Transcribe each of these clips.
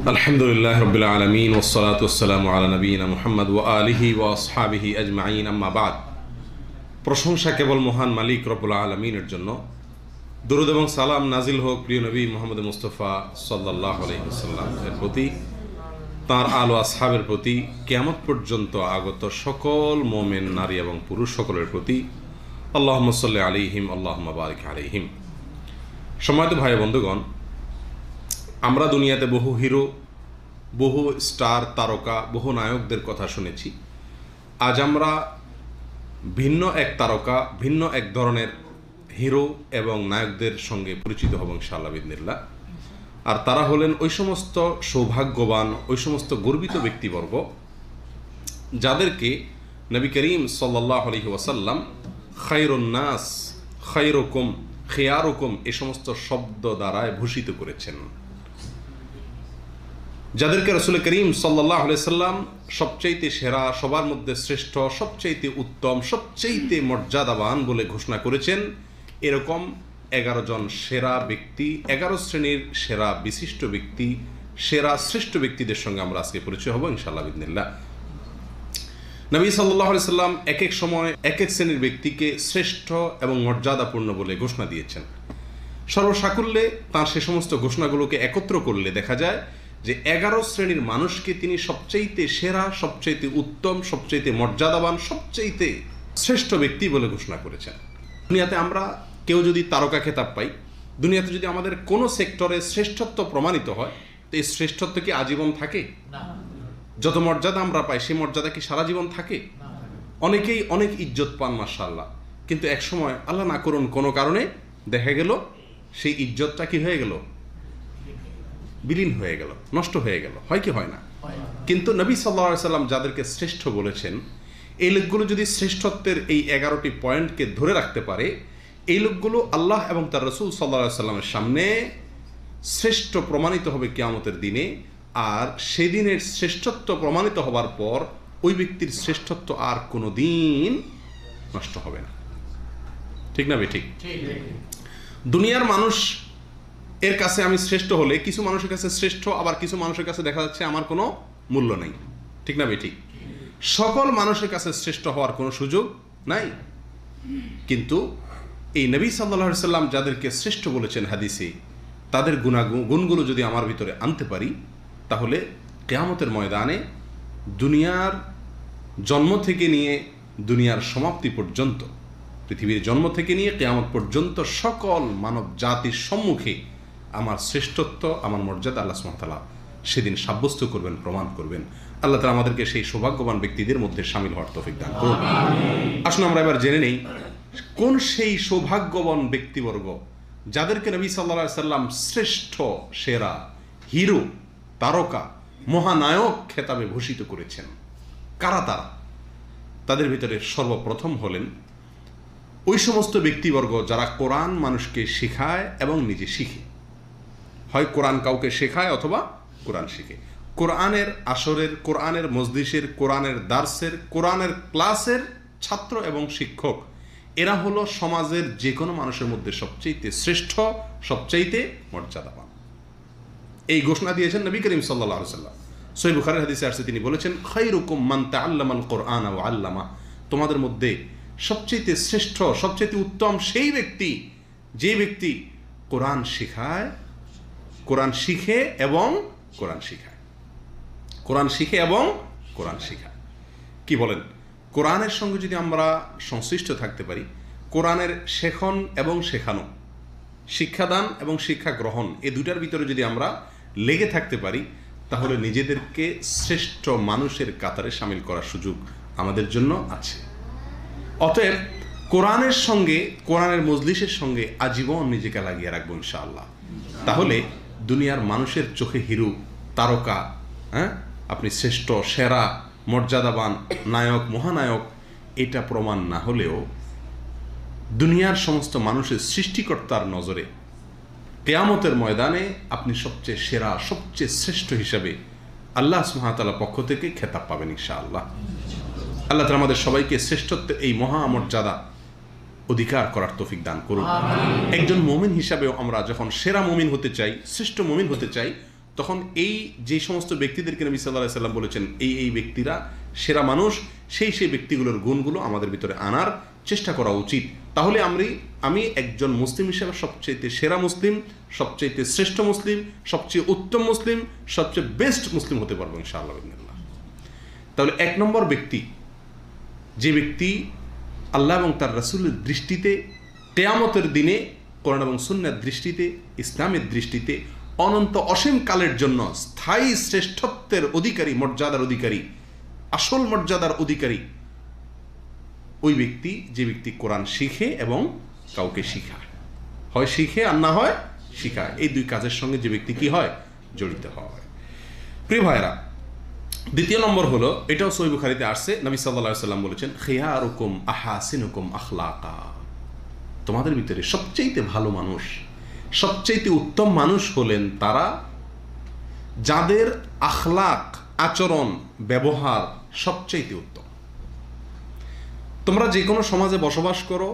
আলহামদুলিল্লাহ রাব্বিল আলামিন ওয়াসসালাতু ওয়াসসালামু আলা নবিয়িনা মুহাম্মদ ওয়া আলিহি ওয়া আসহাবিহি আজমাইন, আম্মা বাদ। প্রশংসা কেবল মহান মালিক রব্বুল আলামিনের জন্য। দরুদ এবং সালাম নাজিল হোক প্রিয় নবী মুহাম্মদ মুস্তাফা সাল্লাল্লাহু আলাইহি ওয়াসাল্লামের প্রতি, তাঁর আলো আসহাবের প্রতি, কিয়ামত পর্যন্ত আগত সকল মুমিন নারী এবং পুরুষ সকলের প্রতি। আল্লাহুম্মা সাল্লি আলাইহিম আল্লাহুম্মা বারিক আলাইহিম। সম্মানিত ভাই বন্ধুগণ, আমরা দুনিয়াতে বহু হিরো, বহু স্টার, তারকা, বহু নায়কদের কথা শুনেছি। আজ আমরা ভিন্ন এক তারকা, ভিন্ন এক ধরনের হিরো এবং নায়কদের সঙ্গে পরিচিত হব ইনশাআল্লাহ বিইذনিল্লাহ। আর তারা হলেন ওই সমস্ত সৌভাগ্যবান, ওই সমস্ত গর্বিত ব্যক্তিবর্গ যাদেরকে নবী করিম সাল্লাল্লাহু আলাইহি ওয়াসাল্লাম খায়রুন নাস, খায়রুকুম, খিয়ারুকুম এই সমস্ত শব্দ দ্বারায় ভূষিত করেছেন, যাদেরকে রাসূল করিম সাল্লাল্লাহু আলাইহি সাল্লাম সবচাইতে সেরা, সবার মধ্যে শ্রেষ্ঠ, সবচাইতে উত্তম, সবচাইতে মর্যাদাবান বলে ঘোষণা করেছেন। এরকম 11 জন সেরা ব্যক্তি, 11 শ্রেণীর সেরা বিশিষ্ট ব্যক্তি, সেরা শ্রেষ্ঠ ব্যক্তিদের সঙ্গে আমরা আজকে পরিচয় হব ইনশাআল্লাহ বিইذনিল্লাহ। নবী সাল্লাল্লাহু আলাইহি সাল্লাম এক এক সময় এক এক শ্রেণীর ব্যক্তিকে শ্রেষ্ঠ এবং মর্যাদাপূর্ণ বলে ঘোষণা দিয়েছেন। সর্বসাকুল্যে তাঁর সে সমস্ত ঘোষণাগুলোকে একত্র করলে দেখা যায় যে 11 শ্রেণীর মানুষকে তিনি সবচাইতে সেরা, সবচাইতে উত্তম, সবচাইতে মর্যাদাবান, সবচাইতে শ্রেষ্ঠ ব্যক্তি বলে ঘোষণা করেছেন। দুনিয়াতে আমরা কেউ যদি তারকা খেতাব পাই, দুনিয়াতে যদি আমাদের কোনো সেক্টরে শ্রেষ্ঠত্ব প্রমাণিত হয়, তো এই শ্রেষ্ঠত্ব কি আজীবন থাকে? যত মর্যাদা আমরা পাই সেই মর্যাদা কি সারা জীবন থাকে? অনেকেই অনেক ইজ্জত পান মাশাআল্লাহ, কিন্তু এক সময় আল্লাহ না করুন কোনো কারণে দেখা গেল সেই ইজ্জতটা কি হয়ে গেল? বিলীন হয়ে গেল, নষ্ট হয়ে গেল। হয় কি হয় না? কিন্তু নবী সাল্লাল্লাহু আলাইহি সাল্লাম যাদেরকে শ্রেষ্ঠ বলেছেন, এই লোকগুলো যদি শ্রেষ্ঠত্বের এই 11টি পয়েন্টকে ধরে রাখতে পারে, এই লোকগুলো আল্লাহ এবং তার রাসূল সাল্লাল্লাহু আলাইহি সাল্লামের সামনে শ্রেষ্ঠ প্রমাণিত হবে কিয়ামতের দিনে। আর সেদিনের শ্রেষ্ঠত্ব প্রমাণিত হবার পর ওই ব্যক্তির শ্রেষ্ঠত্ব আর কোনো দিন নষ্ট হবে না। ঠিক না বে ঠিক? দুনিয়ার মানুষ এর কাছে আমি শ্রেষ্ঠ হলে কিছু মানুষের কাছে শ্রেষ্ঠ, আবার কিছু মানুষের কাছে দেখা যাচ্ছে আমার কোনো মূল্য নেই। ঠিক না বে ঠিক? সকল মানুষের কাছে শ্রেষ্ঠ হওয়ার কোনো সুযোগ নাই। কিন্তু এই নবী সাল্লাল্লাহু আলাইহি সাল্লাম যাদেরকে শ্রেষ্ঠ বলেছেন হাদিসে, তাদের গুণগুলো যদি আমার ভিতরে আনতে পারি, তাহলে কিয়ামতের ময়দানে দুনিয়ার জন্ম থেকে নিয়ে দুনিয়ার সমাপ্তি পর্যন্ত, পৃথিবীর জন্ম থেকে নিয়ে কিয়ামত পর্যন্ত সকল মানব জাতির সম্মুখে আমার শ্রেষ্ঠত্ব, আমার মর্যাদা আল্লাহ সুবহানাহু ওয়া তাআলা সেদিন সাব্যস্ত করবেন, প্রমাণ করবেন। আল্লাহ তাআলা আমাদেরকে সেই সৌভাগ্যবান ব্যক্তিদের মধ্যে শামিল হওয়ার তৌফিক দান করুন। আসুন আমরা এবার জেনে নেই কোন সেই সৌভাগ্যবান ব্যক্তিবর্গ যাদেরকে নবী সাল্লাল্লাহু আলাইহি সাল্লাম শ্রেষ্ঠ, সেরা, হিরো, তারকা, মহানায়ক খেতাবে ভূষিত করেছেন। কারা তারা? তাদের ভিতরে সর্বপ্রথম হলেন ওই সমস্ত ব্যক্তিবর্গ যারা কোরআন মানুষকে শেখায় এবং নিজে শিখে। হয় কোরআন কাউকে শেখায় অথবা কোরআন শিখে। কোরআনের আসরের, কোরআনের মজলিসের, কোরআনের দার্সের, কোরআনের ক্লাসের ছাত্র এবং শিক্ষক, এরা হলো সমাজের যে কোনো মানুষের মধ্যে সবচাইতে শ্রেষ্ঠ, সবচাইতে মর্যাদাবান। এই ঘোষণা দিয়েছেন নবী করিম সাল্লাল্লাহু আলাইহি ওয়াসাল্লাম। সহিহ বুখারীর হাদিসে আসছে, তিনি বলেছেন, খায়রুকুম মান তাআল্লামাল কোরআন ওয়া আল্লামা। তোমাদের মধ্যে সবচাইতে শ্রেষ্ঠ, সবচাইতে উত্তম সেই ব্যক্তি যে ব্যক্তি কোরআন শেখায়, কোরআন শিখে এবং কোরআন শিখায়। কোরআন শিখে এবং কোরআন শিখায়। কি বলেন? কোরআনের সঙ্গে যদি আমরা সংশ্লিষ্ট থাকতে পারি, কোরআনের শেখন এবং শেখানো, শিক্ষাদান এবং শিক্ষা গ্রহণ, এই দুটার ভিতরে যদি আমরা লেগে থাকতে পারি, তাহলে নিজেদেরকে শ্রেষ্ঠ মানুষের কাতারে শামিল করার সুযোগ আমাদের জন্য আছে। অতএব কোরআনের সঙ্গে, কোরআনের মজলিসের সঙ্গে আজীবন নিজেকে লাগিয়ে রাখবো ইনশাআল্লাহ। তাহলে দুনিয়ার মানুষের চোখে হিরো, তারকা, আপনি শ্রেষ্ঠ, সেরা, মর্যাদাবান, নায়ক, মহানায়ক, এটা প্রমাণ না হলেও দুনিয়ার সমস্ত মানুষের সৃষ্টিকর্তার নজরে কিয়ামতের ময়দানে আপনি সবচেয়ে সেরা, সবচেয়ে শ্রেষ্ঠ হিসাবে আল্লাহ সুবহানাহু ওয়া তাআলার পক্ষ থেকে খেতাব পাবেন ইনশাআল্লাহ। আল্লাহ তাআলা আমাদের সবাইকে শ্রেষ্ঠত্বের এই মহামর্যাদা অধিকার করার তৌফিক দান করুন। একজন মুমিন হিসাবেও আমরা যখন সেরা মুমিন হতে চাই, শ্রেষ্ঠ মুমিন হতে চাই, তখন এই যে সমস্ত ব্যক্তিদেরকে নবী সাল্লাল্লাহু আলাইহি সাল্লাম বলেছেন এই ব্যক্তিরা সেরা মানুষ, সেই ব্যক্তিগুলোর গুণগুলো আমাদের ভিতরে আনার চেষ্টা করা উচিত। তাহলে আমি একজন মুসলিম হিসেবে সবচেয়ে সেরা মুসলিম, সবচেয়ে শ্রেষ্ঠ মুসলিম, সবচেয়ে উত্তম মুসলিম, সবচেয়ে বেস্ট মুসলিম হতে পারবো ইনশাআল্লাহ। তাহলে 1 নম্বর ব্যক্তি, যে ব্যক্তি আল্লাহ এবং তার রাসূলের দৃষ্টিতে, কিয়ামতের দিনে কোরআন এবং সুন্নাহর দৃষ্টিতে, ইসলামের দৃষ্টিতে অনন্ত অসীম কালের জন্য স্থায়ী শ্রেষ্ঠত্বের অধিকারী, মর্যাদার অধিকারী, আসল মর্যাদার অধিকারী ওই ব্যক্তি, যে ব্যক্তি কোরআন শিখে এবং কাউকে শিখায়, হয় শিখে আর না হয় শিখায়। এই 2 কাজের সঙ্গে যে ব্যক্তি কি হয়, জড়িত হয়। প্রিয় ভাইরা, 2 নম্বর হলো, এটাও সহিহ বুখারীতে আসছে, নবী সাল্লাল্লাহু আলাইহি সাল্লাম বলেছেন, খিয়ারুকুম আহাসিনুকুম আখলাকা। তোমাদের ভিতরে সবচেয়ে ভালো মানুষ, সবচেয়ে উত্তম মানুষ হলেন তারা যাদের আখলাক, আচরণ, ব্যবহার সবচেয়ে উত্তম। তোমরা যে কোনো সমাজে বসবাস করো,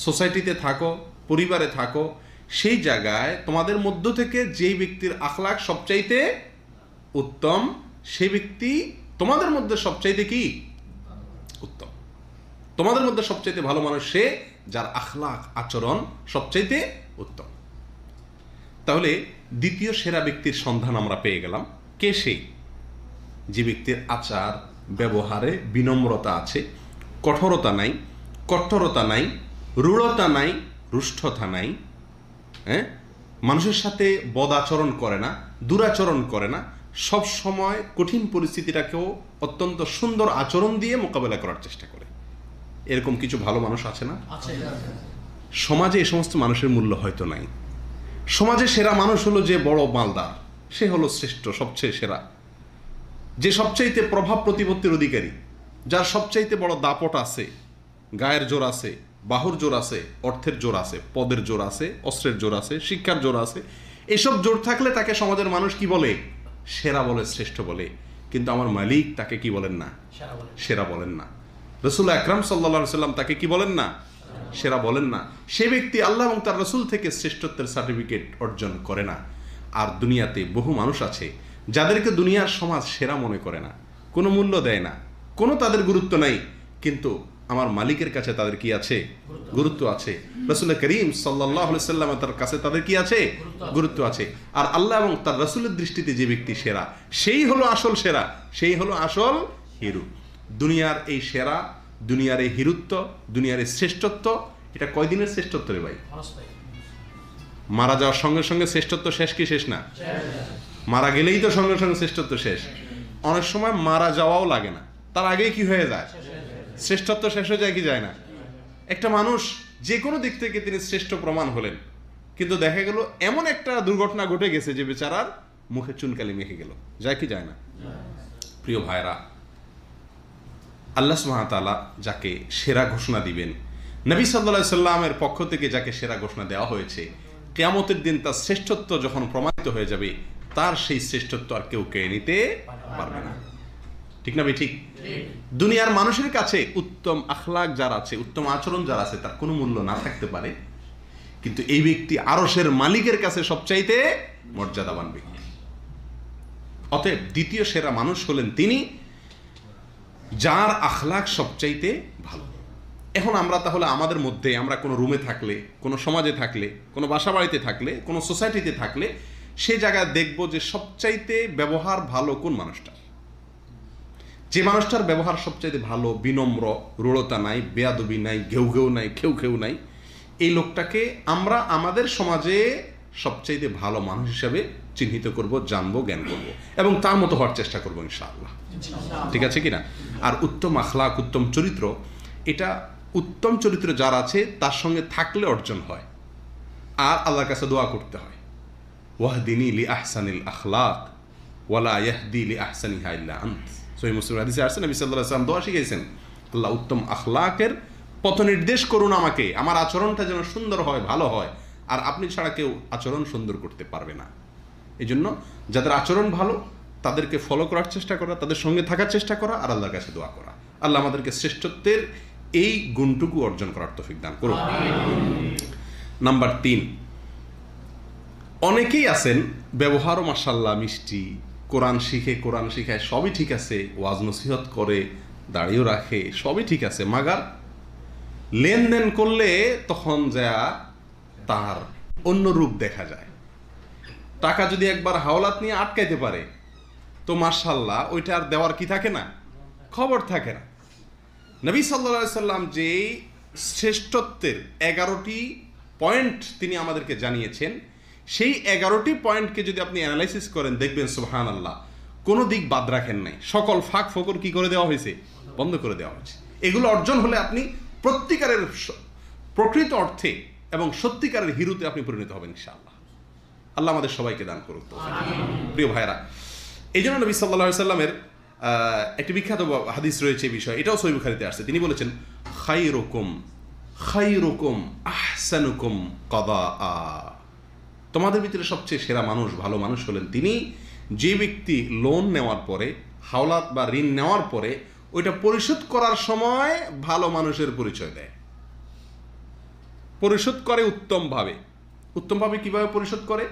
সোসাইটিতে থাকো, পরিবারে থাকো, সেই জায়গায় তোমাদের মধ্য থেকে যেই ব্যক্তির আখলাক সবচাইতে উত্তম, সেই ব্যক্তি তোমাদের মধ্যে সবচাইতে কি উত্তম। তোমাদের মধ্যে সবচাইতে ভালো মানুষ সে যার আখলাক, আচরণ সবচাইতে উত্তম। তাহলে 2য় সেরা ব্যক্তির সন্ধান আমরা পেয়ে গেলাম। কে সে? যে ব্যক্তির আচার ব্যবহারে বিনম্রতা আছে, কঠোরতা নাই, কঠোরতা নাই, রূঢ়তা নাই, রুষ্ঠতা নাই, মানুষের সাথে বদ আচরণ করে না, দুরাচরণ করে না, সব সময় কঠিন পরিস্থিতিটাকেও অত্যন্ত সুন্দর আচরণ দিয়ে মোকাবেলা করার চেষ্টা করে। এরকম কিছু ভালো মানুষ আছে না? সমাজে এই সমস্ত মানুষের মূল্য হয়তো নাই। সমাজে সেরা মানুষ হলো যে বড় মালদার, সে হলো শ্রেষ্ঠ, সবচেয়ে সেরা, যে সবচাইতে প্রভাব প্রতিপত্তির অধিকারী, যার সবচাইতে বড় দাপট আছে, গায়ের জোর আছে, বাহুর জোর আছে, অর্থের জোর আছে, পদের জোর আছে, অস্ত্রের জোর আছে, শিক্ষার জোর আছে। এসব জোর থাকলে তাকে সমাজের মানুষ কি বলে? সেরা বলে, শ্রেষ্ঠ বলে। কিন্তু আমার মালিক তাকে কি বলেন না? সেরা বলেন না। রাসূল আকরাম সাল্লাল্লাহু আলাইহি সাল্লাম তাকে কি বলেন না? সেরা বলেন না। সে ব্যক্তি আল্লাহ এবং তার রাসূল থেকে শ্রেষ্ঠত্বের সার্টিফিকেট অর্জন করে না। আর দুনিয়াতে বহু মানুষ আছে যাদেরকে দুনিয়ার সমাজ সেরা মনে করে না, কোনো মূল্য দেয় না, কোনো তাদের গুরুত্ব নাই, কিন্তু আমার মালিকের কাছে তাদের কি আছে? গুরুত্ব আছে। রাসূল করিম সাল্লাল্লাহু আলাইহি সাল্লাম তার কাছে তাদের কি আছে? গুরুত্ব আছে। আর আল্লাহ এবং তার রাসূলের দৃষ্টিতে যে ব্যক্তি সেরা, সেই হলো আসল সেরা, সেই হলো আসল হিরো। দুনিয়ার এই সেরা, দুনিয়ার এই হিরুত্ব, দুনিয়ার এই শ্রেষ্ঠত্ব, এটা কয়দিনের শ্রেষ্ঠত্ব রে ভাই? মারা যাওয়ার সঙ্গে সঙ্গে শ্রেষ্ঠত্ব শেষ কি শেষ না? মারা গেলেই তো সঙ্গে সঙ্গে শ্রেষ্ঠত্ব শেষ। অনেক সময় মারা যাওয়াও লাগে না, তার আগেই কি হয়ে যায়? শ্রেষ্ঠত্ব শেষ হয়ে যায় কি যায় না? একটা মানুষ যে কোনো দিক থেকে তিনি শ্রেষ্ঠ প্রমাণ হলেন, কিন্তু দেখা গেল এমন একটা দুর্ঘটনা ঘটে গেছে যে বেচারার মুখে চুনকালি মেখে গেল, যায় কি যায় না? প্রিয় ভাইরা, আল্লাহ সুবহানাহু ওয়া তাআলা যাকে সেরা ঘোষণা দিবেন, নবী সাল্লাল্লাহু আলাইহি সাল্লামের পক্ষ থেকে যাকে সেরা ঘোষণা দেওয়া হয়েছে, কিয়ামতের দিন তার শ্রেষ্ঠত্ব যখন প্রমাণিত হয়ে যাবে, তার সেই শ্রেষ্ঠত্ব আর কেউ কেড়ে নিতে পারবে না। ঠিক না ভাই? ঠিক। দুনিয়ার মানুষের কাছে উত্তম আখলাক যার আছে, উত্তম আচরণ যার আছে, তার কোনো মূল্য না থাকতে পারে, কিন্তু এই ব্যক্তি আরশের মালিকের কাছে সবচাইতে মর্যাদাবান ব্যক্তি। অতএব 2য় সেরা মানুষ হলেন তিনি যার আখলাক সবচাইতে ভালো। এখন আমরা তাহলে আমাদের মধ্যে, আমরা কোনো রুমে থাকলে, কোনো সমাজে থাকলে, কোনো বাসা বাড়িতে থাকলে, কোনো সোসাইটিতে থাকলে, সে জায়গায় দেখব যে সবচাইতে ব্যবহার ভালো কোন মানুষটা। যে মানুষটার ব্যবহার সবচাইতে ভালো, বিনম্র, রূঢ়তা নাই, বেয়াদবি নাই, ঘেউ ঘেউ নাই, খেউ খেউ নাই, এই লোকটাকে আমরা আমাদের সমাজে সবচাইতে ভালো মানুষ হিসাবে চিহ্নিত করব, জানবো, জ্ঞান করব, এবং তার মতো হওয়ার চেষ্টা করবো ইনশাআল্লাহ। ঠিক আছে কিনা? আর উত্তম আখলাক, উত্তম চরিত্র, এটা উত্তম চরিত্র যার আছে তার সঙ্গে থাকলে অর্জন হয়। আর আল্লাহর কাছে দোয়া করতে হয়, ওয়াহদিনি লি আহসানিল আখলাক ওয়ালা ইয়াহদি লি আহসানিহা ইল্লা আন্ত। সহিহ মুসলিম হাদিসে আসছে, নবী সাল্লাল্লাহু আলাইহি ওয়াসাল্লাম দোয়া শিখিয়েছেন, আল্লাহ উত্তম আখলাকের পথ নির্দেশ করুন আমাকে, আমার আচরণটা যেন সুন্দর হয়, ভালো হয়, আর আপনি ছাড়া কেউ আচরণ সুন্দর করতে পারবে না। এই জন্য যাদের আচরণ ভালো তাদেরকে ফলো করার চেষ্টা করা, তাদের সঙ্গে থাকার চেষ্টা করা, আর আল্লাহর কাছে দোয়া করা। আল্লাহ আমাদেরকে শ্রেষ্ঠত্বের এই গুণটুকু অর্জন করার তৌফিক দান করুন। নাম্বার 3, অনেকেই আছেন ব্যবহারও মাশাআল্লাহ মিষ্টি, কোরআন শিখে, কোরআন শিখায়, সবই ঠিক আছে, ওয়াজ নসিহত করে, দাড়িও রাখে, সবই ঠিক আছে, মাগার লেনদেন করলে তখন যা তার অন্য রূপ দেখা যায়। টাকা যদি একবার হাওলাত নিয়ে আটকাইতে পারে তো মাশাআল্লাহ ওইটা আর দেওয়ার কি থাকে না, খবর থাকে না। নবী সাল্লাল্লাহু আলাইহি সাল্লাম যে শ্রেষ্ঠত্বের 11টি পয়েন্ট তিনি আমাদেরকে জানিয়েছেন, সেই 11টি পয়েন্টকে যদি আপনি অ্যানালাইসিস করেন দেখবেন সুবহানাল্লাহ কোনো দিক বাদ রাখেন নাই, সকল ফাঁক ফোকর কি করে দেওয়া হয়েছে, বন্ধ করে দেওয়া হয়েছে। এগুলো অর্জন হলে আপনি প্রত্যেকারের প্রকৃত অর্থে এবং সত্যিকারের হিরোতে আপনি পরিণত হবেন ইনশাআল্লাহ। আল্লাহ আমাদের সবাইকে দান করুক। প্রিয় ভাইরা, এই জন্য নবী সাল্লাল্লাহু আলাইহি সাল্লামের একটি বিখ্যাত হাদিস রয়েছে এই বিষয়ে, এটাও সহিহ বুখারীতে আসছে। তিনি বলেছেন, খায়রুকুম আহসানুকুম কাদাআ, তোমাদের ভিতরে সবচেয়ে সেরা মানুষ, ভালো মানুষ হলেন তিনি যে ব্যক্তি লোন নেওয়ার পরে, হাওলাত বা ঋণ নেওয়ার পরে ওইটা পরিশোধ করার সময় ভালো মানুষের পরিচয় দেয়, পরিশোধ করে উত্তমভাবে। উত্তমভাবে কিভাবে পরিশোধ করে?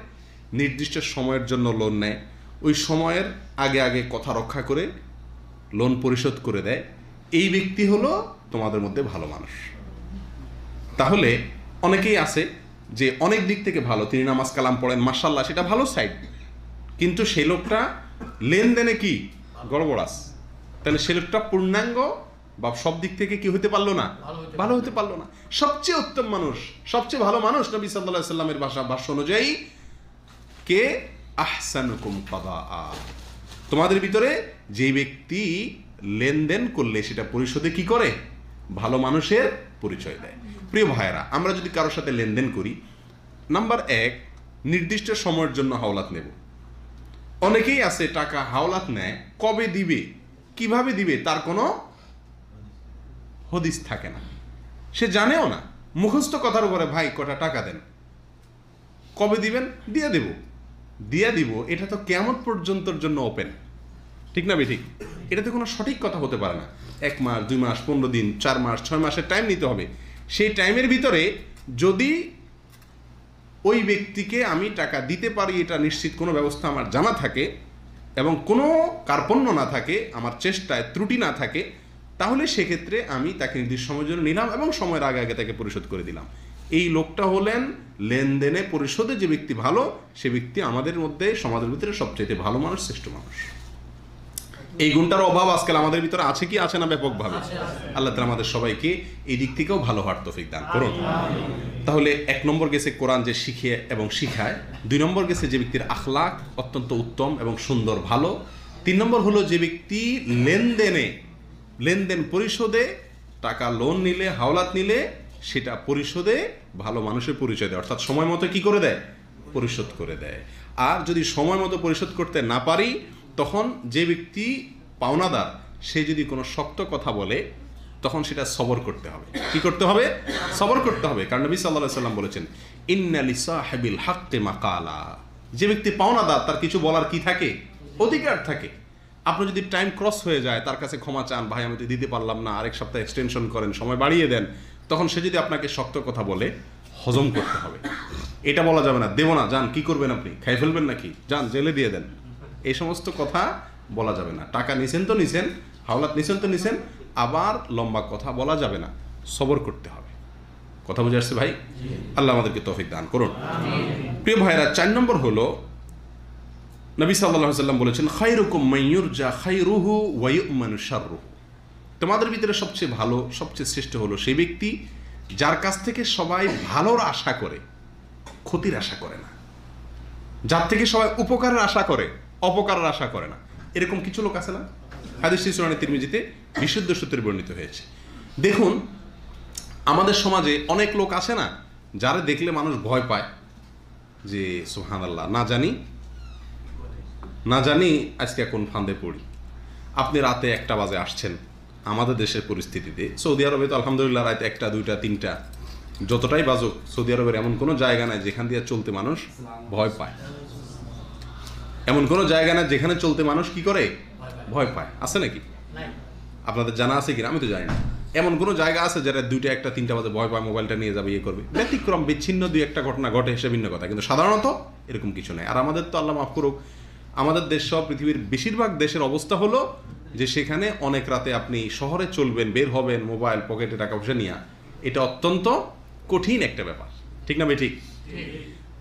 নির্দিষ্ট সময়ের জন্য লোন নেয়, ওই সময়ের আগে আগে কথা রক্ষা করে লোন পরিশোধ করে দেয়। এই ব্যক্তি হলো তোমাদের মধ্যে ভালো মানুষ। তাহলে অনেকেই আছে যে অনেক দিক থেকে ভালো, তিনি নামাজ কালাম পড়েন, মাশাআল্লাহ, সেটা ভালো সাইড, কিন্তু সেই লোকটা লেনদেনে কি গড়বড় আছে, তাহলে সে লোকটা পূর্ণাঙ্গ বা সব দিক থেকে কি হতে পারলো না, ভালো হতে পারলো না। সবচেয়ে উত্তম মানুষ, সবচেয়ে ভালো মানুষ নবী সাল্লাল্লাহু আলাইহি সাল্লামের ভাষ্য অনুযায়ী কে? আহসানুকুম কাদাআ, তোমাদের ভিতরে যে ব্যক্তি লেনদেন করলে সেটা পরিশোধে কি করে, ভালো মানুষের পরিচয় দেয়। প্রিয় ভাইয়েরা, আমরা যদি কারোর সাথে লেনদেন করি, নাম্বার 1, নির্দিষ্ট সময়ের জন্য হাওলাত নেব। অনেকেই আছে টাকা হাওলাত নেয়, কবে দিবে, কিভাবে দিবে তার কোনো হদিস থাকে না, সে জানেও না, মুখস্থ কথার উপরে ভাই কটা টাকা দেন, কবে দিবেন, দিয়ে দিব, এটা তো কিয়ামত পর্যন্তর জন্য ওপেন, ঠিক না বেঠিক? এটা তো কোনো সঠিক কথা হতে পারে না। 1 মাস, 2 মাস, 15 দিন, 4 মাস, 6 মাসের টাইম নিতে হবে। সেই টাইমের ভিতরে যদি ওই ব্যক্তিকে আমি টাকা দিতে পারি, এটা নিশ্চিত কোনো ব্যবস্থা আমার জানা থাকে এবং কোনো কার্পণ্য না থাকে, আমার চেষ্টায় ত্রুটি না থাকে, তাহলে সেক্ষেত্রে আমি তাকে নির্দিষ্ট সময়ের জন্য নিলাম এবং সময়ের আগে আগে তাকে পরিশোধ করে দিলাম। এই লোকটা হলেন লেনদেনে পরিশোধে যে ব্যক্তি ভালো, সে ব্যক্তি আমাদের মধ্যে, সমাজের ভিতরে সবচেয়ে ভালো মানুষ, শ্রেষ্ঠ মানুষ। এই গুণটার অভাব আজকাল আমাদের ভিতরে আছে কি আছে না ব্যাপকভাবে? আল্লাহ তাআলা আমাদের সবাইকে এই দিক থেকেও ভালো হওয়ার তৌফিক দান করুন। তাহলে 1 নম্বর গেছে কোরআন যে শিখে এবং শিখায়, 2 নম্বর গেছে যে ব্যক্তির আখলাক অত্যন্ত উত্তম এবং সুন্দর ভালো, 3 নম্বর হলো যে ব্যক্তি লেনদেন পরিশোধে, টাকা লোন নিলে, হাওলাত নিলে সেটা পরিশোধে ভালো মানুষের পরিচয় দেয়, অর্থাৎ সময় মতো কি করে দেয়, পরিশোধ করে দেয়। আর যদি সময় মতো পরিশোধ করতে না পারি, তখন যে ব্যক্তি পাওনাদার সে যদি কোনো শক্ত কথা বলে, তখন সেটা সবর করতে হবে। কি করতে হবে? সবর করতে হবে। কারণ নবী সাল্লাল্লাহু আলাইহি সাল্লাম বলেছেন, ইন্না লিসাহিবিল হাক্কি মাকালা, যে ব্যক্তি পাওনাদার তার কিছু বলার কি থাকে, অধিকার থাকে। আপনি যদি টাইম ক্রস হয়ে যায়, তার কাছে ক্ষমা চান, ভাই আমি তো দিতে পারলাম না, আরেক সপ্তাহ এক্সটেনশন করেন, সময় বাড়িয়ে দেন, তখন সে যদি আপনাকে শক্ত কথা বলে, হজম করতে হবে। এটা বলা যাবে না, দেব না, যান, কি করবেন আপনি, খাই ফেলবেন নাকি, যান জেলে দিয়ে দেন, এই সমস্ত কথা বলা যাবে না। টাকা নিছেন তো নিছেন, হাওলাত নিছেন তো নিছেন, আবার লম্বা কথা বলা যাবে না, সবর করতে হবে। কথা বুঝে আসছে ভাই? আল্লাহ আমাদেরকে তৌফিক দান করুন। প্রিয় ভাইরা, 4 নম্বর হলো নবী সাল্লাল্লাহু আলাইহি ওয়াসাল্লাম বলেছেন, খায়রুকুম মান ইউরজা খায়রুহু ওয়া ইউমানু শাররুহু, তোমাদের ভিতরে সবচেয়ে ভালো, সবচেয়ে শ্রেষ্ঠ হলো সেই ব্যক্তি যার কাছ থেকে সবাই ভালোর আশা করে, ক্ষতির আশা করে না, যার থেকে সবাই উপকারের আশা করে, অপকারের আশা করে না। এরকম কিছু লোক আছে না? হাদিসটি সুনানে তিরমিজিতে বিশুদ্ধ সূত্রে বর্ণিত হয়েছে। দেখুন, আমাদের সমাজে অনেক লোক আছে না, যারা দেখলে মানুষ ভয় পায়, যে সুবহানাল্লাহ, না জানি আজকে কোন ফান্দে পড়ি। আপনি রাতে 1টা বাজে আসছেন, আমাদের দেশের পরিস্থিতিতে, সৌদি আরবে তো আলহামদুলিল্লাহ রাত 1টা, 2টা, 3টা যতটাই বাজুক, সৌদি আরবের এমন কোনো জায়গা নাই যেখান দিয়ে চলতে মানুষ ভয় পায়। এমন কোনো জায়গা না যেখানে চলতে মানুষ কি করে, ভয় পায়। আছে নাকি? আপনাদের জানা আছে কিনা আমি তো জানি না। এমন কোনো জায়গা আছে যারা 2টা 1টা 3টা বাজে ভয় পায় মোবাইলটা নিয়ে যাবে, ইয়ে করবে, ব্যতিক্রম বিচ্ছিন্ন 2-1টা ঘটনা ঘটে, সে ভিন্ন কথা, কিন্তু সাধারণত এরকম কিছু নেই। আর আমাদের তো আল্লাহ মাফ করুক, আমাদের দেশ সহ পৃথিবীর বেশিরভাগ দেশের অবস্থা হলো যে সেখানে অনেক রাতে আপনি শহরে চলবেন, বের হবেন মোবাইল পকেটে টাকা পয়সা নিয়ে, এটা অত্যন্ত কঠিন একটা ব্যাপার, ঠিক না ভাই? ঠিক।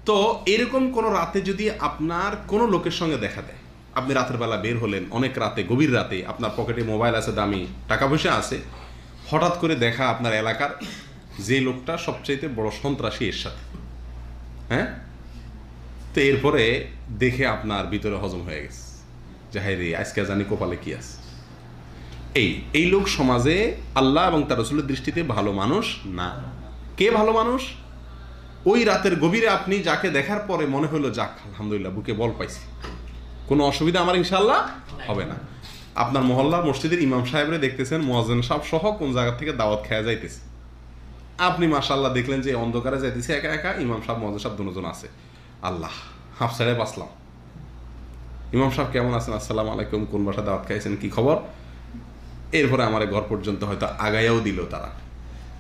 তো এরকম কোনো রাতে যদি আপনার কোনো লোকের সঙ্গে দেখা দেয়, আপনি রাতের বেলা বের হলেন অনেক রাতে, গভীর রাতে, আপনার পকেটে মোবাইল আছে, দামি টাকা পয়সা আছে, হঠাৎ করে দেখা আপনার এলাকার যে লোকটা সবচাইতে বড় সন্ত্রাসী এর সাথে, হ্যাঁ, তো এরপরে দেখে আপনার ভিতরে হজম হয়ে গেছে যে হায় রে আজকে জানি কপালে কি আছে। এই লোক সমাজে আল্লাহ এবং তার রাসূলের দৃষ্টিতে ভালো মানুষ না। কে ভালো মানুষ? ওই রাতের গভীরে আপনি যাকে দেখার পরে মনে হলো যাক আলহামদুলিল্লাহ বুকে বল পাইছি, কোনো অসুবিধা আমার ইনশাআল্লাহ হবে না। আপনার মহল্লার মসজিদের ইমাম সাহেবরে দেখতেছেন মুয়াজ্জিন সাহেব সহ কোন জায়গা থেকে দাওয়াত খেয়ে যাইতেছে, আপনি মাশাআল্লাহ দেখলেন যে অন্ধকারে যাইতেছে একা একা, ইমাম সাহেব মুয়াজ্জিন সাহেব দুজন আছে, আল্লাহ হাফ সাইডে বাসলাম। ইমাম সাহেব কেমন আছেন? আসসালামু আলাইকুম, কোন বাসা দাওয়াত খাইছেন, কি খবর? এরপরে আমার ঘর পর্যন্ত হয়তো আগাইয়াও দিল তারা।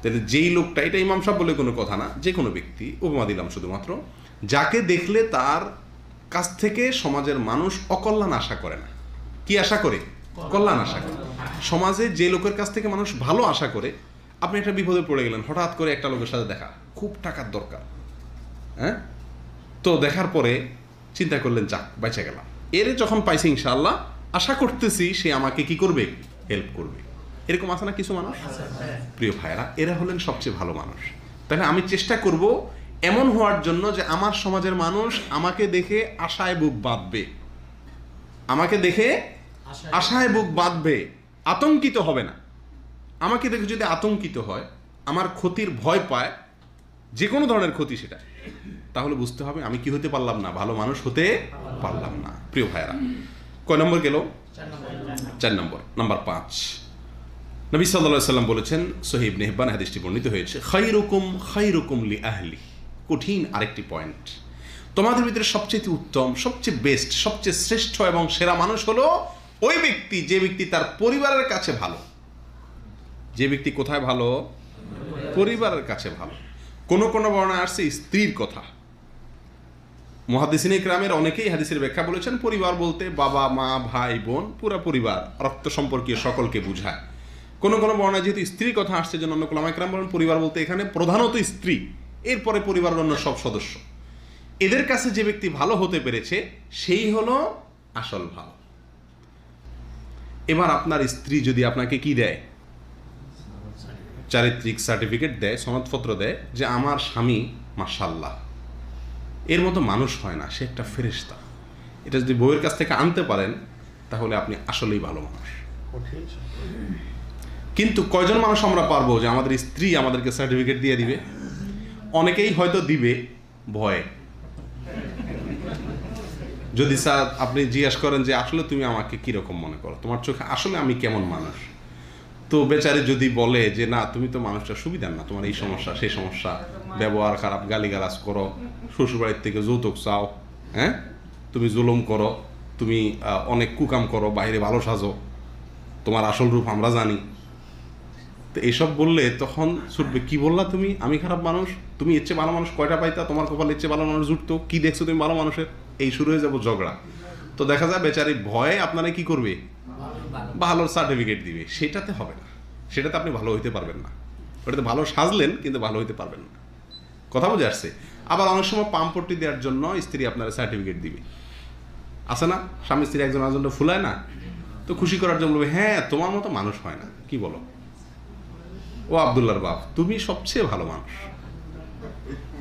তাহলে যেই লোকটা, এটা ইমাম সাহেব বলে কোনো কথা না, যে কোনো ব্যক্তি, উপমা দিলাম শুধুমাত্র, যাকে দেখলে তার কাছ থেকে সমাজের মানুষ অকল্যাণ আশা করে না। কি আশা করে? কল্যাণ আশা করে। সমাজে যে লোকের কাছ থেকে মানুষ ভালো আশা করে, আপনি একটা বিপদে পড়ে গেলেন, হঠাৎ করে একটা লোকের সাথে দেখা, খুব টাকার দরকার, হ্যাঁ, তো দেখার পরে চিন্তা করলেন যাক বেঁচে গেলাম, এর যখন পাইছি ইনশাআল্লাহ আশা করতেছি সে আমাকে কি করবে, হেল্প করবে। এরকম আছে না কিছু মানুষ? প্রিয় ভাইরা, এরা হলেন সবচেয়ে ভালো মানুষ। তাহলে আমি চেষ্টা করব এমন হওয়ার জন্য যে আমার সমাজের মানুষ আমাকে দেখে আশায় বুক বাঁধবে, আমাকে দেখে আশায় বুক বাঁধবে, আতঙ্কিত হবে না। আমাকে দেখে যদি আতঙ্কিত হয়, আমার ক্ষতির ভয় পায়, যে কোনো ধরনের ক্ষতি সেটা, তাহলে বুঝতে হবে আমি কি হতে পারলাম না, ভালো মানুষ হতে পারলাম না। প্রিয় ভাইরা, কয় নম্বর গেল? 4 নম্বর। নাম্বার 5, নবী সাল্লাল্লাহু আলাইহি ওয়াসাল্লাম বলেছেন, সহিহ ইবনে হিব্বান হাদিসটি বর্ণিত হয়েছে, খায়রুকুম লি আহলি। কঠিন আরেকটি পয়েন্ট, তোমাদের ভিতরে সবচেয়ে উত্তম, সবচেয়ে বেস্ট, সবচেয়ে শ্রেষ্ঠ এবং সেরা মানুষ হলো ওই ব্যক্তি যে ব্যক্তি তার পরিবারের কাছে ভালো। যে ব্যক্তি কোথায় ভালো? পরিবারের কাছে ভালো। কোন কোন বর্ণনা আসছে স্ত্রীর কথা। মুহাদ্দিসিনে ইকরামের অনেকেই হাদিসের ব্যাখ্যা বলেছেন পরিবার বলতে বাবা মা ভাই বোন, পুরা পরিবার, রক্ত সম্পর্কীয় সকলকে বোঝায়। কোন কোন বর্ণনায় যেহেতু স্ত্রীর কথা আসছে, জন্য অন্য উলামা ইকরাম বলেন পরিবার বলতে এখানে প্রধানত স্ত্রী, এরপরে পরিবারের অন্য সব সদস্য। এদের কাছে যে ব্যক্তি ভালো হতে পেরেছে সেই হলো আসল ভালো। এবার আপনার স্ত্রী যদি আপনাকে কি দেয়, চারিত্রিক সার্টিফিকেট দেয়, সনদপত্র দেয় যে আমার স্বামী মাশাআল্লাহ এর মতো মানুষ হয় না, সে একটা ফেরেশতা, এটা যদি বউয়ের কাছ থেকে আনতে পারেন তাহলে আপনি আসলেই ভালো মানুষ। কিন্তু কয়জন মানুষ আমরা পারবো যে আমাদের স্ত্রী আমাদেরকে সার্টিফিকেট দিয়ে দিবে? অনেকেই হয়তো দিবে ভয়ে। যদি স্যার আপনি জিজ্ঞেস করেন যে আসলে তুমি আমাকে কিরকম মনে করো, তোমার চোখে আসলে আমি কেমন মানুষ, তো বেচারে যদি বলে যে না তুমি তো মানুষটা সুবিধার না, তোমার এই সমস্যা সেই সমস্যা, ব্যবহার খারাপ, গালিগালাজ করো, শ্বশুরবাড়ির থেকে যৌতুক চাও, হ্যাঁ, তুমি জুলুম করো, তুমি অনেক কুকাম করো, বাইরে ভালো সাজো, তোমার আসল রূপ আমরা জানি, তো এইসব বললে তখন ছুটবে কি বললা তুমি, আমি খারাপ মানুষ, তুমি এর চেয়ে ভালো মানুষ কয়টা পাইতা, তোমার কপালে এর চেয়ে ভালো মানুষ জুটতো, কি দেখছো তুমি ভালো মানুষের, এই শুরু হয়ে যাবো ঝগড়া। তো দেখা যায় বেচারি ভয়ে আপনারা কি করবে, ভালোর সার্টিফিকেট দিবে। সেটাতে হবে না, সেটাতে আপনি ভালো হইতে পারবেন না, ওটাতে ভালো সাজলেন কিন্তু ভালো হইতে পারবেন না। কথা বুঝে আসছে? আবার অনেক সময় পাম্পটি দেওয়ার জন্য স্ত্রী আপনার সার্টিফিকেট দিবে, আছে না, স্বামী স্ত্রী একজন আরেকজনটা ফুলায় না, তো খুশি করার জন্য বলবে হ্যাঁ তোমার মতো মানুষ হয় না, কি বলো ও আব্দুল্লাহর বাপ, তুমি সবচেয়ে ভালো মানুষ।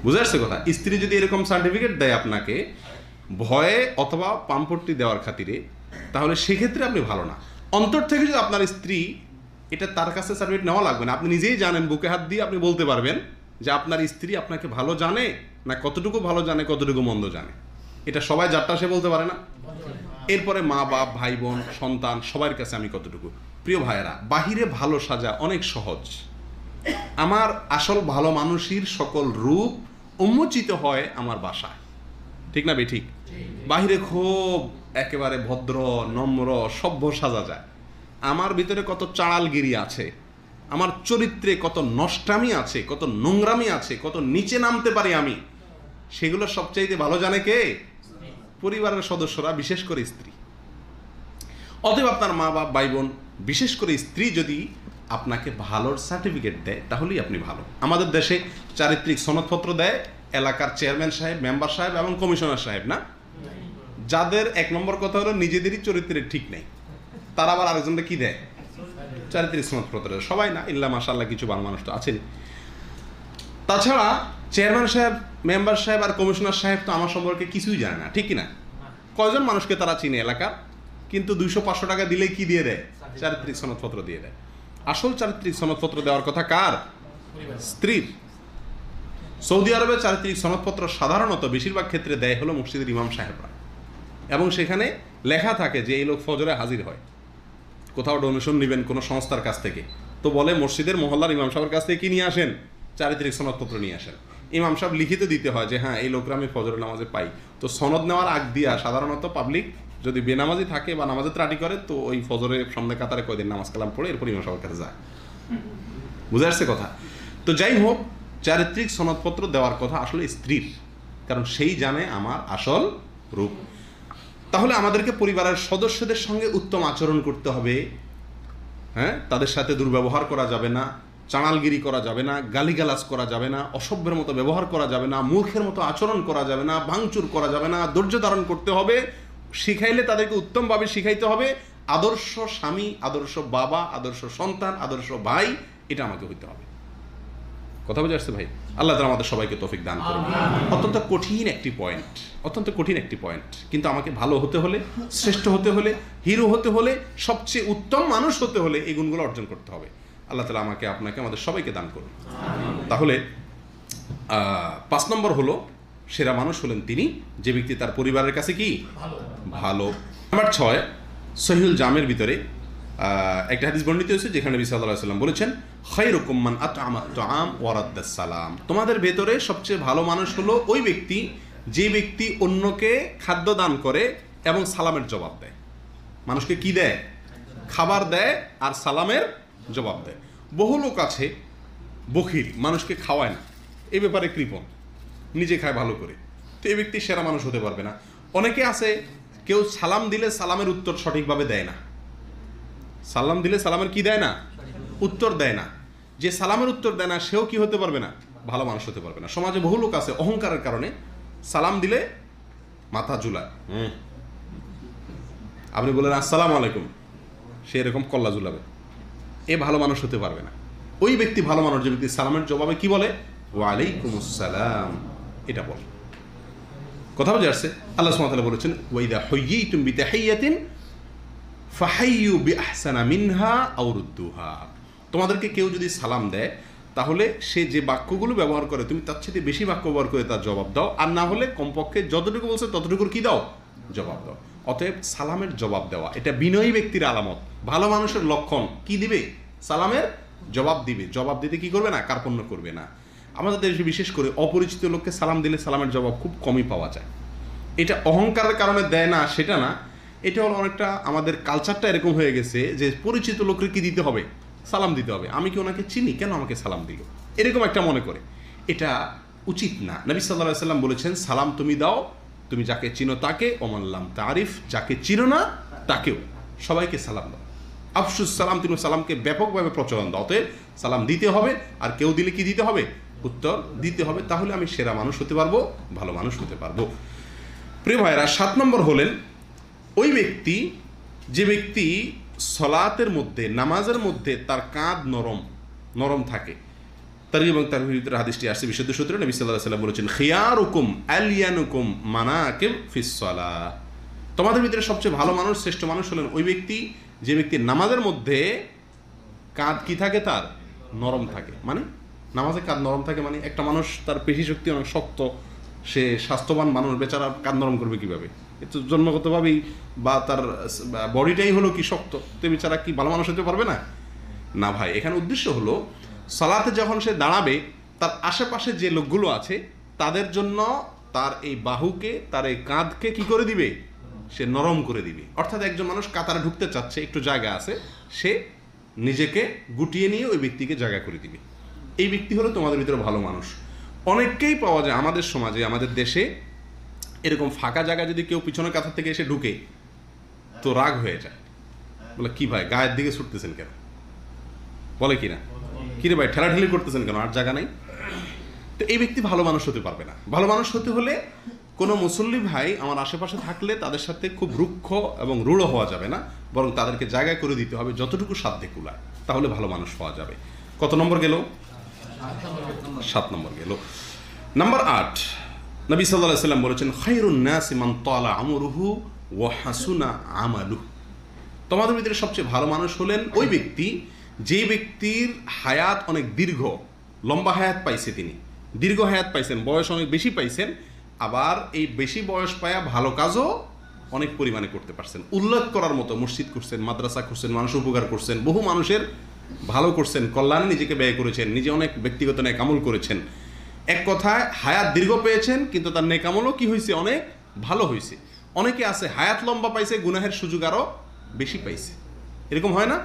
বুঝে আসছে কথা? স্ত্রী যদি এরকম সার্টিফিকেট দেয় আপনাকে ভয়ে অথবা পাম্পটি দেওয়ার খাতিরে, তাহলে সেক্ষেত্রে আপনি ভালো না। অন্তর থেকে যদি আপনার স্ত্রী, এটা তার কাছে সার্টিফিকেট নেওয়া লাগবে না, আপনি নিজেই জানেন, বুকে হাত দিয়ে আপনি বলতে পারবেন যে আপনার স্ত্রী আপনাকে ভালো জানে না, কতটুকু ভালো জানে কতটুকু মন্দ জানে, এটা সবাই যারটা সে বলতে পারে না। এরপরে মা বাপ ভাই বোন সন্তান সবার কাছে আমি কতটুকু। প্রিয় ভাইয়েরা, বাহিরে ভালো সাজা অনেক সহজ, আমার আসল ভালো মানুষের সকল রূপ উন্মোচিত হয় আমার বাসায়, ঠিক না বেঠিক? বাহিরে খুব একেবারে ভদ্র নম্র সভ্য সাজা যায়, আমার ভিতরে কত চাড়ালগিরি আছে, আমার চরিত্রে কত নষ্টামি আছে, কত নোংরামি আছে, কত নিচে নামতে পারি আমি, সেগুলো সবচাইতে ভালো জানে কে? পরিবারের সদস্যরা, বিশেষ করে স্ত্রী। অতএব আপনার মা বাপ, ভাই বোন, বিশেষ করে স্ত্রী যদি আপনাকে ভালোর সার্টিফিকেট দেয় তাহলেই আপনি ভালো। আমাদের দেশে চারিত্রিক সনদপত্র দেয় এলাকার চেয়ারম্যান সাহেব, মেম্বার সাহেব এবং কমিশনার সাহেব, না? যাদের এক নম্বর কথা হলো নিজেদেরই চরিত্রের ঠিক নেই, তারা আবার আরেকজনটা কি দেয়? চারিত্রিক সনদপত্র। সবাই না, ইল্লা মাশাআল্লাহ কিছু ভালো মানুষ তো আছেন। তাছাড়া চেয়ারম্যান সাহেব, মেম্বার সাহেব আর কমিশনার সাহেব তো আমার সম্পর্কে কিছুই জানে না, ঠিক কিনা? কয়জন মানুষকে তারা চিনে এলাকার, কিন্তু 200-500 টাকা দিলেই কি দিয়ে দেয়? চারিত্রিক সনদপত্র দিয়ে দেয়। আসল চারিত্রিক সনদপত্র দেওয়ার কথা কার? স্ত্রীর। সৌদি আরবে চারিত্রিক সনদপত্র সাধারণত বেশিরভাগ ক্ষেত্রে দেয় হলো মসজিদের ইমাম সাহেবরা, এবং সেখানে লেখা থাকে যে এই লোক ফজরে হাজির হয়। কোথাও ডোনেশন নেবেন কোনো সংস্থার কাছ থেকে, তো বলে মসজিদের মহল্লার ইমাম সাহেবের কাছ থেকে কি নিয়ে আসেন? চারিত্রিক সনদপত্র নিয়ে আসেন। ইমাম সাহেব লিখিত দিতে হয় যে হ্যাঁ এই লোকরা আমি ফজরের নামাজে পাই। তো সনদ নেওয়ার আগ দিয়া সাধারণত পাবলিক যদি বেনামাজি থাকে বা নামাজে ত্রাটি করে, তো ওই ফজরের সামনে কাতারে কয়দিন নামাজ কালাম পড়ে এরপর ইমাম সাহেবের কাছে যায়। বুঝে আসছে কথা? তো যাই হোক, চারিত্রিক সনদপত্র দেওয়ার কথা আসলে স্ত্রীর, কারণ সেই জানে আমার আসল রূপ। তাহলে আমাদেরকে পরিবারের সদস্যদের সঙ্গে উত্তম আচরণ করতে হবে। হ্যাঁ, তাদের সাথে দুর্ব্যবহার করা যাবে না, চাঁড়ালগিরি করা যাবে না, গালিগালাজ করা যাবে না, অসভ্যের মতো ব্যবহার করা যাবে না, মূর্খের মতো আচরণ করা যাবে না, ভাঙচুর করা যাবে না, ধৈর্য ধারণ করতে হবে। শিখাইলে তাদেরকে উত্তমভাবে শিখাইতে হবে। আদর্শ স্বামী, আদর্শ বাবা, আদর্শ সন্তান, আদর্শ ভাই, এটা আমাকে হইতে হবে। কথা বুঝে আসছে ভাই? আল্লাহ তাআলা আমাদের সবাইকে তৌফিক দান করুন। অত্যন্ত কঠিন একটি পয়েন্ট, অত্যন্ত কঠিন একটি পয়েন্ট, কিন্তু আমাকে ভালো হতে হলে, শ্রেষ্ঠ হতে হলে, হিরো হতে হলে, সবচেয়ে উত্তম মানুষ হতে হলে এই গুণগুলো অর্জন করতে হবে। আল্লাহ তাআলা আমাকে, আপনাকে, আমাদের সবাইকে দান করুন। তাহলে 5 নম্বর হলো, সেরা মানুষ হলেন তিনি যে ব্যক্তি তার পরিবারের কাছে কি ভালো। নাম্বার 6, সহিহুল জামের ভিতরে একটা হাদিস বর্ণিত হয়েছে যেখানে নবী সাল্লাল্লাহু আলাইহি ওয়াসাল্লাম বলেছেন, খায়রুকুম মান আত'আমা আত-তাআম ওয়া রাদ্দাস সালাম। তোমাদের ভেতরে সবচেয়ে ভালো মানুষ হলো ওই ব্যক্তি যে ব্যক্তি অন্যকে খাদ্য দান করে এবং সালামের জবাব দেয়। মানুষকে কি দেয়? খাবার দেয় আর সালামের জবাব দেয়। বহু লোক আছে বখিল, মানুষকে খাওয়ায় না, এই ব্যাপারে কৃপণ, নিজে খায় ভালো করে, তো এই ব্যক্তি সেরা মানুষ হতে পারবে না। অনেকে আছে, কেউ সালাম দিলে সালামের উত্তর সঠিকভাবে দেয় না। সালাম দিলে সালামের কি দেয় না? উত্তর দেয় না। যে সালামের উত্তর দেয় না সেও কি হতে পারবে না? ভালো মানুষ হতে পারবে না। সমাজে বহু লোক আছে অহংকারের কারণে সালাম দিলে মাথা ঝুলায়, আপনি বলেন আসসালামু আলাইকুম, সে এরকম কল্লা ঝুলাবে, এ ভালো মানুষ হতে পারবে না। ওই ব্যক্তি ভালো মানুষ যে ব্যক্তি সালামের জবাবে কি বলে? ওয়ালাইকুমুস সালাম, এটা বলে। কথা বুঝে আসছে? আল্লাহ সুবহানাহু ওয়া তাআলা বলেছেন, ওয়াইদা হুয়্যিতুম বিতাহিয়্যাতিন ফাহাইয়্যু বিআহসানা মিনহা আও রুদ্দুহা। তোমাদেরকে কেউ যদি সালাম দেয় তাহলে সে যে বাক্যগুলো ব্যবহার করে তুমি তার চেয়ে বেশি বাক্য ব্যবহার করে তার জবাব দাও, আর না হলে কমপক্ষে যতটুকু বলছে ততটুকুর কি দাও? জবাব দাও। অতএব সালামের জবাব দেওয়া এটা বিনয়ী ব্যক্তির আলামত, ভালো মানুষের লক্ষণ। কি দিবে? সালামের জবাব দিবে। জবাব দিতে কি করবে না? কার্পণ্য করবে না। আমাদের দেশে বিশেষ করে অপরিচিত লোককে সালাম দিলে সালামের জবাব খুব কমই পাওয়া যায়। এটা অহংকারের কারণে দেয় না সেটা না, এটা হলো অনেকটা আমাদের কালচারটা এরকম হয়ে গেছে যে পরিচিত লোকের কি দিতে হবে? সালাম দিতে হবে। আমি কি ওনাকে চিনি, কেন আমাকে সালাম দিল, এরকম একটা মনে করে। এটা উচিত না। নবী সাল্লাল্লাহু আলাইহি ওয়াসাল্লাম বলেছেন, সালাম তুমি দাও, তুমি যাকে চিনো তাকে, ওমাল্লাম তারিফ, যাকে চিনো না তাকেও, সবাইকে সালাম দাও। আফসুস সালাম, তুমি সালামকে ব্যাপকভাবে প্রচলন দাও। অতএব সালাম দিতে হবে, আর কেউ দিলে কি দিতে হবে? উত্তর দিতে হবে। তাহলে আমি সেরা মানুষ হতে পারবো, ভালো মানুষ হতে পারবো। প্রিয় ভাইরা, 7 নম্বর হলেন ওই ব্যক্তি যে ব্যক্তি সলাতের মধ্যে, নামাজের মধ্যে তার কাঁধ নরম নরম থাকে। তারগীব এবং তারহিবের ভিতরে হাদিসটি আসছে বিশুদ্ধ সূত্রে। নবী সাল্লাল্লাহু আলাইহি ওয়াসাল্লাম বলেছেন, খিয়ারুকুম আলিয়ানুকুম মানাকিব ফিস সালাহ। তোমাদের ভিতরে সবচেয়ে ভালো মানুষ, শ্রেষ্ঠ মানুষ হলেন ওই ব্যক্তি যে ব্যক্তি নামাজের মধ্যে কাঁধ কি থাকে? তার নরম থাকে। মানে নামাজে কাঁধ নরম থাকে মানে একটা মানুষ তার পেশি শক্তি অনেক শক্ত, সে স্বাস্থ্যবান মানুষ, বেচারা কাঁধ নরম করবে কিভাবে? একটু জন্মগতভাবেই বা তার বডিটাই হলো কি শক্ত, তো বেচারা কি ভালো মানুষ হতে পারবে না? না ভাই, এখানে উদ্দেশ্য হলো সালাতে যখন সে দাঁড়াবে তার আশেপাশে যে লোকগুলো আছে তাদের জন্য তার এই বাহুকে, তার এই কাঁধকে কি করে দিবে? সে নরম করে দিবে। অর্থাৎ একজন মানুষ কাতারে ঢুকতে চাচ্ছে, একটু জায়গা আছে, সে নিজেকে গুটিয়ে নিয়ে ওই ব্যক্তিকে জায়গা করে দিবে। এই ব্যক্তি হলো তোমাদের ভিতরে ভালো মানুষ। অনেককেই পাওয়া যায় আমাদের সমাজে, আমাদের দেশে, এরকম ফাঁকা জায়গা যদি কেউ পিছনের কাতার থেকে এসে ঢুকে তো রাগ হয়ে যায়, বলে কি ভাই গায়ের দিকে ছুটতেছেন কেন, বলে কিনা, কিরে ভাই ঠেলাঠেলি করতেছেন কেন, আর জায়গা নেই। তো এই ব্যক্তি ভালো মানুষ হতে পারবে না। ভালো মানুষ হতে হলে কোনো মুসল্লি ভাই আমার আশেপাশে থাকলে তাদের সাথে খুব রুক্ষ এবং রূঢ় হওয়া যাবে না, বরং তাদেরকে জায়গায় করে দিতে হবে যতটুকু সাধ্যে কুলায়, তাহলে ভালো মানুষ পাওয়া যাবে। কত নম্বর গেল? 7 নম্বর গেল। নাম্বার 8, নবী সাল্লাল্লাহু আলাইহি ওয়াসাল্লাম বলেছেন খায়রুন নাসি মান তালা আমরুহু ওয়া হাসুনা আমালুহু। তোমাদের ভিতরে সবচেয়ে ভালো মানুষ হলেন ওই ব্যক্তি যে ব্যক্তির হায়াত অনেক দীর্ঘ, লম্বা হায়াত পাইছে, তিনি দীর্ঘ হায়াত পাইছেন, বয়স অনেক বেশি পাইছেন, আবার এই বেশি বয়স পায়া ভালো কাজও অনেক পরিমাণে করতে পারছেন। উল্লেখ করার মতো মসজিদ করছেন, মাদ্রাসা করছেন, মানুষ উপকার করছেন, বহু মানুষের ভালো করছেন, কল্যাণে নিজেকে ব্যয় করেছেন, নিজে অনেক ব্যক্তিগত নেক আমল করেছেন। এক কথায় হায়াত দীর্ঘ পেয়েছেন, কিন্তু তার নেক আমলও কি হয়েছে, অনেক ভালো হয়েছে। অনেকে আছে হায়াত লম্বা পাইছে, গুনাহের সুযোগ আরও বেশি পাইছে। এরকম হয় না?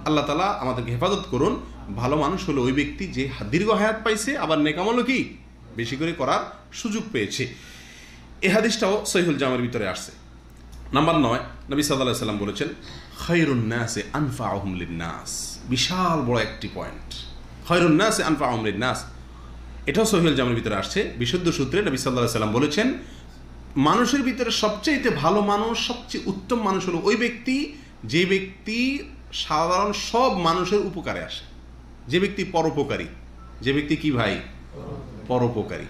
আল্লাহ তাআলা আমাদেরকে হেফাজত করুন। ভালো মানুষ হলো ওই ব্যক্তি যে দীর্ঘ হায়াত পাইছে, আবার নেক আমলও কি বেশি করে করার সুযোগ পেয়েছে। এই হাদিসটাও সহিহুল জামের ভিতরে আসছে। নাম্বার 9, নবী সাল্লাল্লাহু আলাইহি ওয়াসাল্লাম বলেছেন খায়রুন নাসি আনফাউহুম লিন-নাস। বিশাল বড় একটি পয়েন্ট, খায়রুন নাসি আনফাউহুম লিন-নাস। এটাও সহিহুল জামের ভিতরে আসছে বিশুদ্ধ সূত্রে। নবী সাল্লাল্লাহু আলাইহি ওয়াসাল্লাম বলেছেন মানুষের ভিতরে সবচেয়ে ভালো মানুষ, সবচেয়ে উত্তম মানুষ হলো ওই ব্যক্তি যে ব্যক্তি সাধারণ সব মানুষের উপকারে আসে, যে ব্যক্তি পরোপকারী, যে ব্যক্তি কি ভাই পরোপকারী।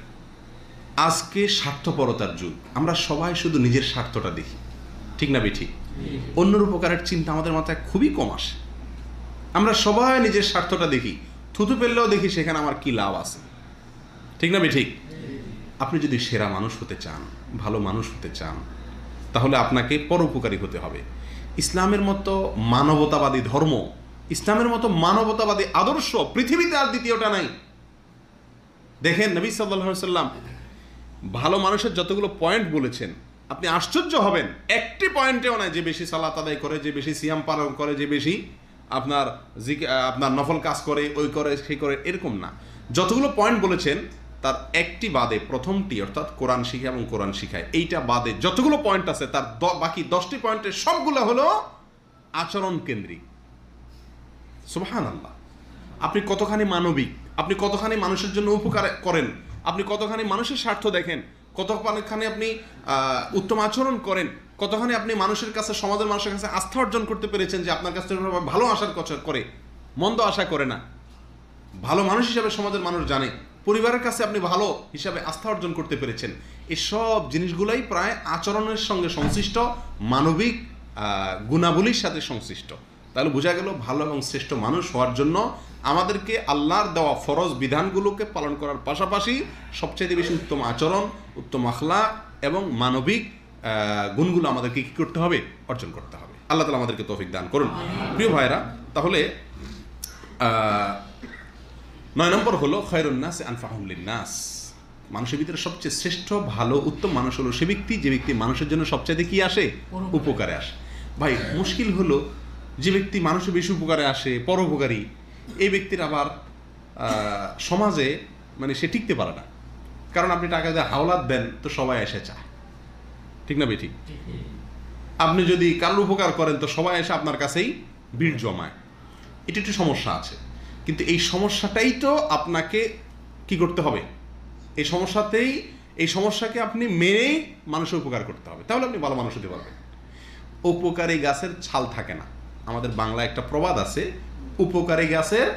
আজকে স্বার্থপরতার যুগ, আমরা সবাই শুধু নিজের স্বার্থটা দেখি, ঠিক না বেঠিক? অন্যের উপকারের চিন্তা আমাদের মাথায় খুবই কম আসে। আমরা সবাই নিজের স্বার্থটা দেখি, থুতু ফেললেও দেখি সেখানে আমার কি লাভ আছে, ঠিক না বেঠিক? আপনি যদি সেরা মানুষ হতে চান, ভালো মানুষ হতে চান, তাহলে আপনাকে পরোপকারী হতে হবে। ইসলামের মতো মানবতাবাদী ধর্ম, ইসলামের মতো মানবতাবাদী আদর্শ পৃথিবীতে আর দ্বিতীয়টা নাই। দেখেন নবী সাল্লাল্লাহু আলাইহি ওয়াসাল্লাম ভালো মানুষের যতগুলো পয়েন্ট বলেছেন, আপনি আশ্চর্য হবেন, একটি পয়েন্টেও নাই যে বেশি সালাত আদায় করে, যে বেশি সিয়াম পালন করে, যে বেশি আপনার নফল কাজ করে, ওই করে সেই করে, এরকম না। যতগুলো পয়েন্ট বলেছেন তার একটি বাদে, প্রথমটি অর্থাৎ কোরআন শিখা এবং কোরআন শিখায়, এইটা বাদে যতগুলো পয়েন্ট আছে তার বাকি 10টি পয়েন্টের সবগুলো হলো আচরণ কেন্দ্রিক। সুবহানাল্লাহ! আপনি কতখানি মানবিক, আপনি কতখানি মানুষের জন্য উপকার করেন, আপনি কতখানি মানুষের স্বার্থ দেখেন, কতখানি আপনি উত্তম আচরণ করেন, কতখানি আপনি মানুষের কাছে, সমাজের মানুষের কাছে আস্থা অর্জন করতে পেরেছেন যে আপনার কাছ থেকে ভালো আশার কথা করে, মন্দ আশা করে না, ভালো মানুষ হিসাবে সমাজের মানুষ জানে, পরিবারের কাছে আপনি ভালো হিসাবে আস্থা অর্জন করতে পেরেছেন। এসব জিনিসগুলাই প্রায় আচরণের সঙ্গে সংশ্লিষ্ট, মানবিক গুণাবলীর সাথে সংশ্লিষ্ট। তাহলে বোঝা গেল ভালো এবং শ্রেষ্ঠ মানুষ হওয়ার জন্য আমাদেরকে আল্লাহর দেওয়া ফরজ বিধানগুলোকে পালন করার পাশাপাশি সবচেয়ে বেশি উত্তম আচরণ, উত্তম আখলাক এবং মানবিক গুণগুলো আমাদেরকে কী করতে হবে, অর্জন করতে হবে। আল্লাহ তাআলা আমাদেরকে তৌফিক দান করুন। প্রিয় ভাইরা, তাহলে 9 নম্বর হলো খায়রুন নাসি আনফাউহুম লিন-নাস। মানুষের ভিতরে সবচেয়ে শ্রেষ্ঠ, ভালো, উত্তম মানুষ হলো সে ব্যক্তি যে ব্যক্তি মানুষের জন্য সবচাইতে কি আসে, উপকারে আসে। ভাই মুশকিল হলো যে ব্যক্তি মানুষের বেশি উপকারে আসে, পরোপকারী, এই ব্যক্তির আবার সমাজে মানে সে টিকতে পারে না। কারণ আপনি টাকা দিয়ে হাওলাত দেন তো সবাই এসে চায়, ঠিক না বেঠিক? আপনি যদি কারোর উপকার করেন তো সবাই এসে আপনার কাছেই ভিড় জমায়। এটা একটু সমস্যা আছে, কিন্তু এই সমস্যাটাই তো আপনাকে কি করতে হবে, এই সমস্যাকে আপনি মেনেই মানুষের উপকার করতে হবে, তাহলে আপনি ভালো মানুষ হতে পারবেন। উপকারী গাছের ছাল থাকে না, আমাদের বাংলায় একটা প্রবাদ আছে, উপকারী গাছের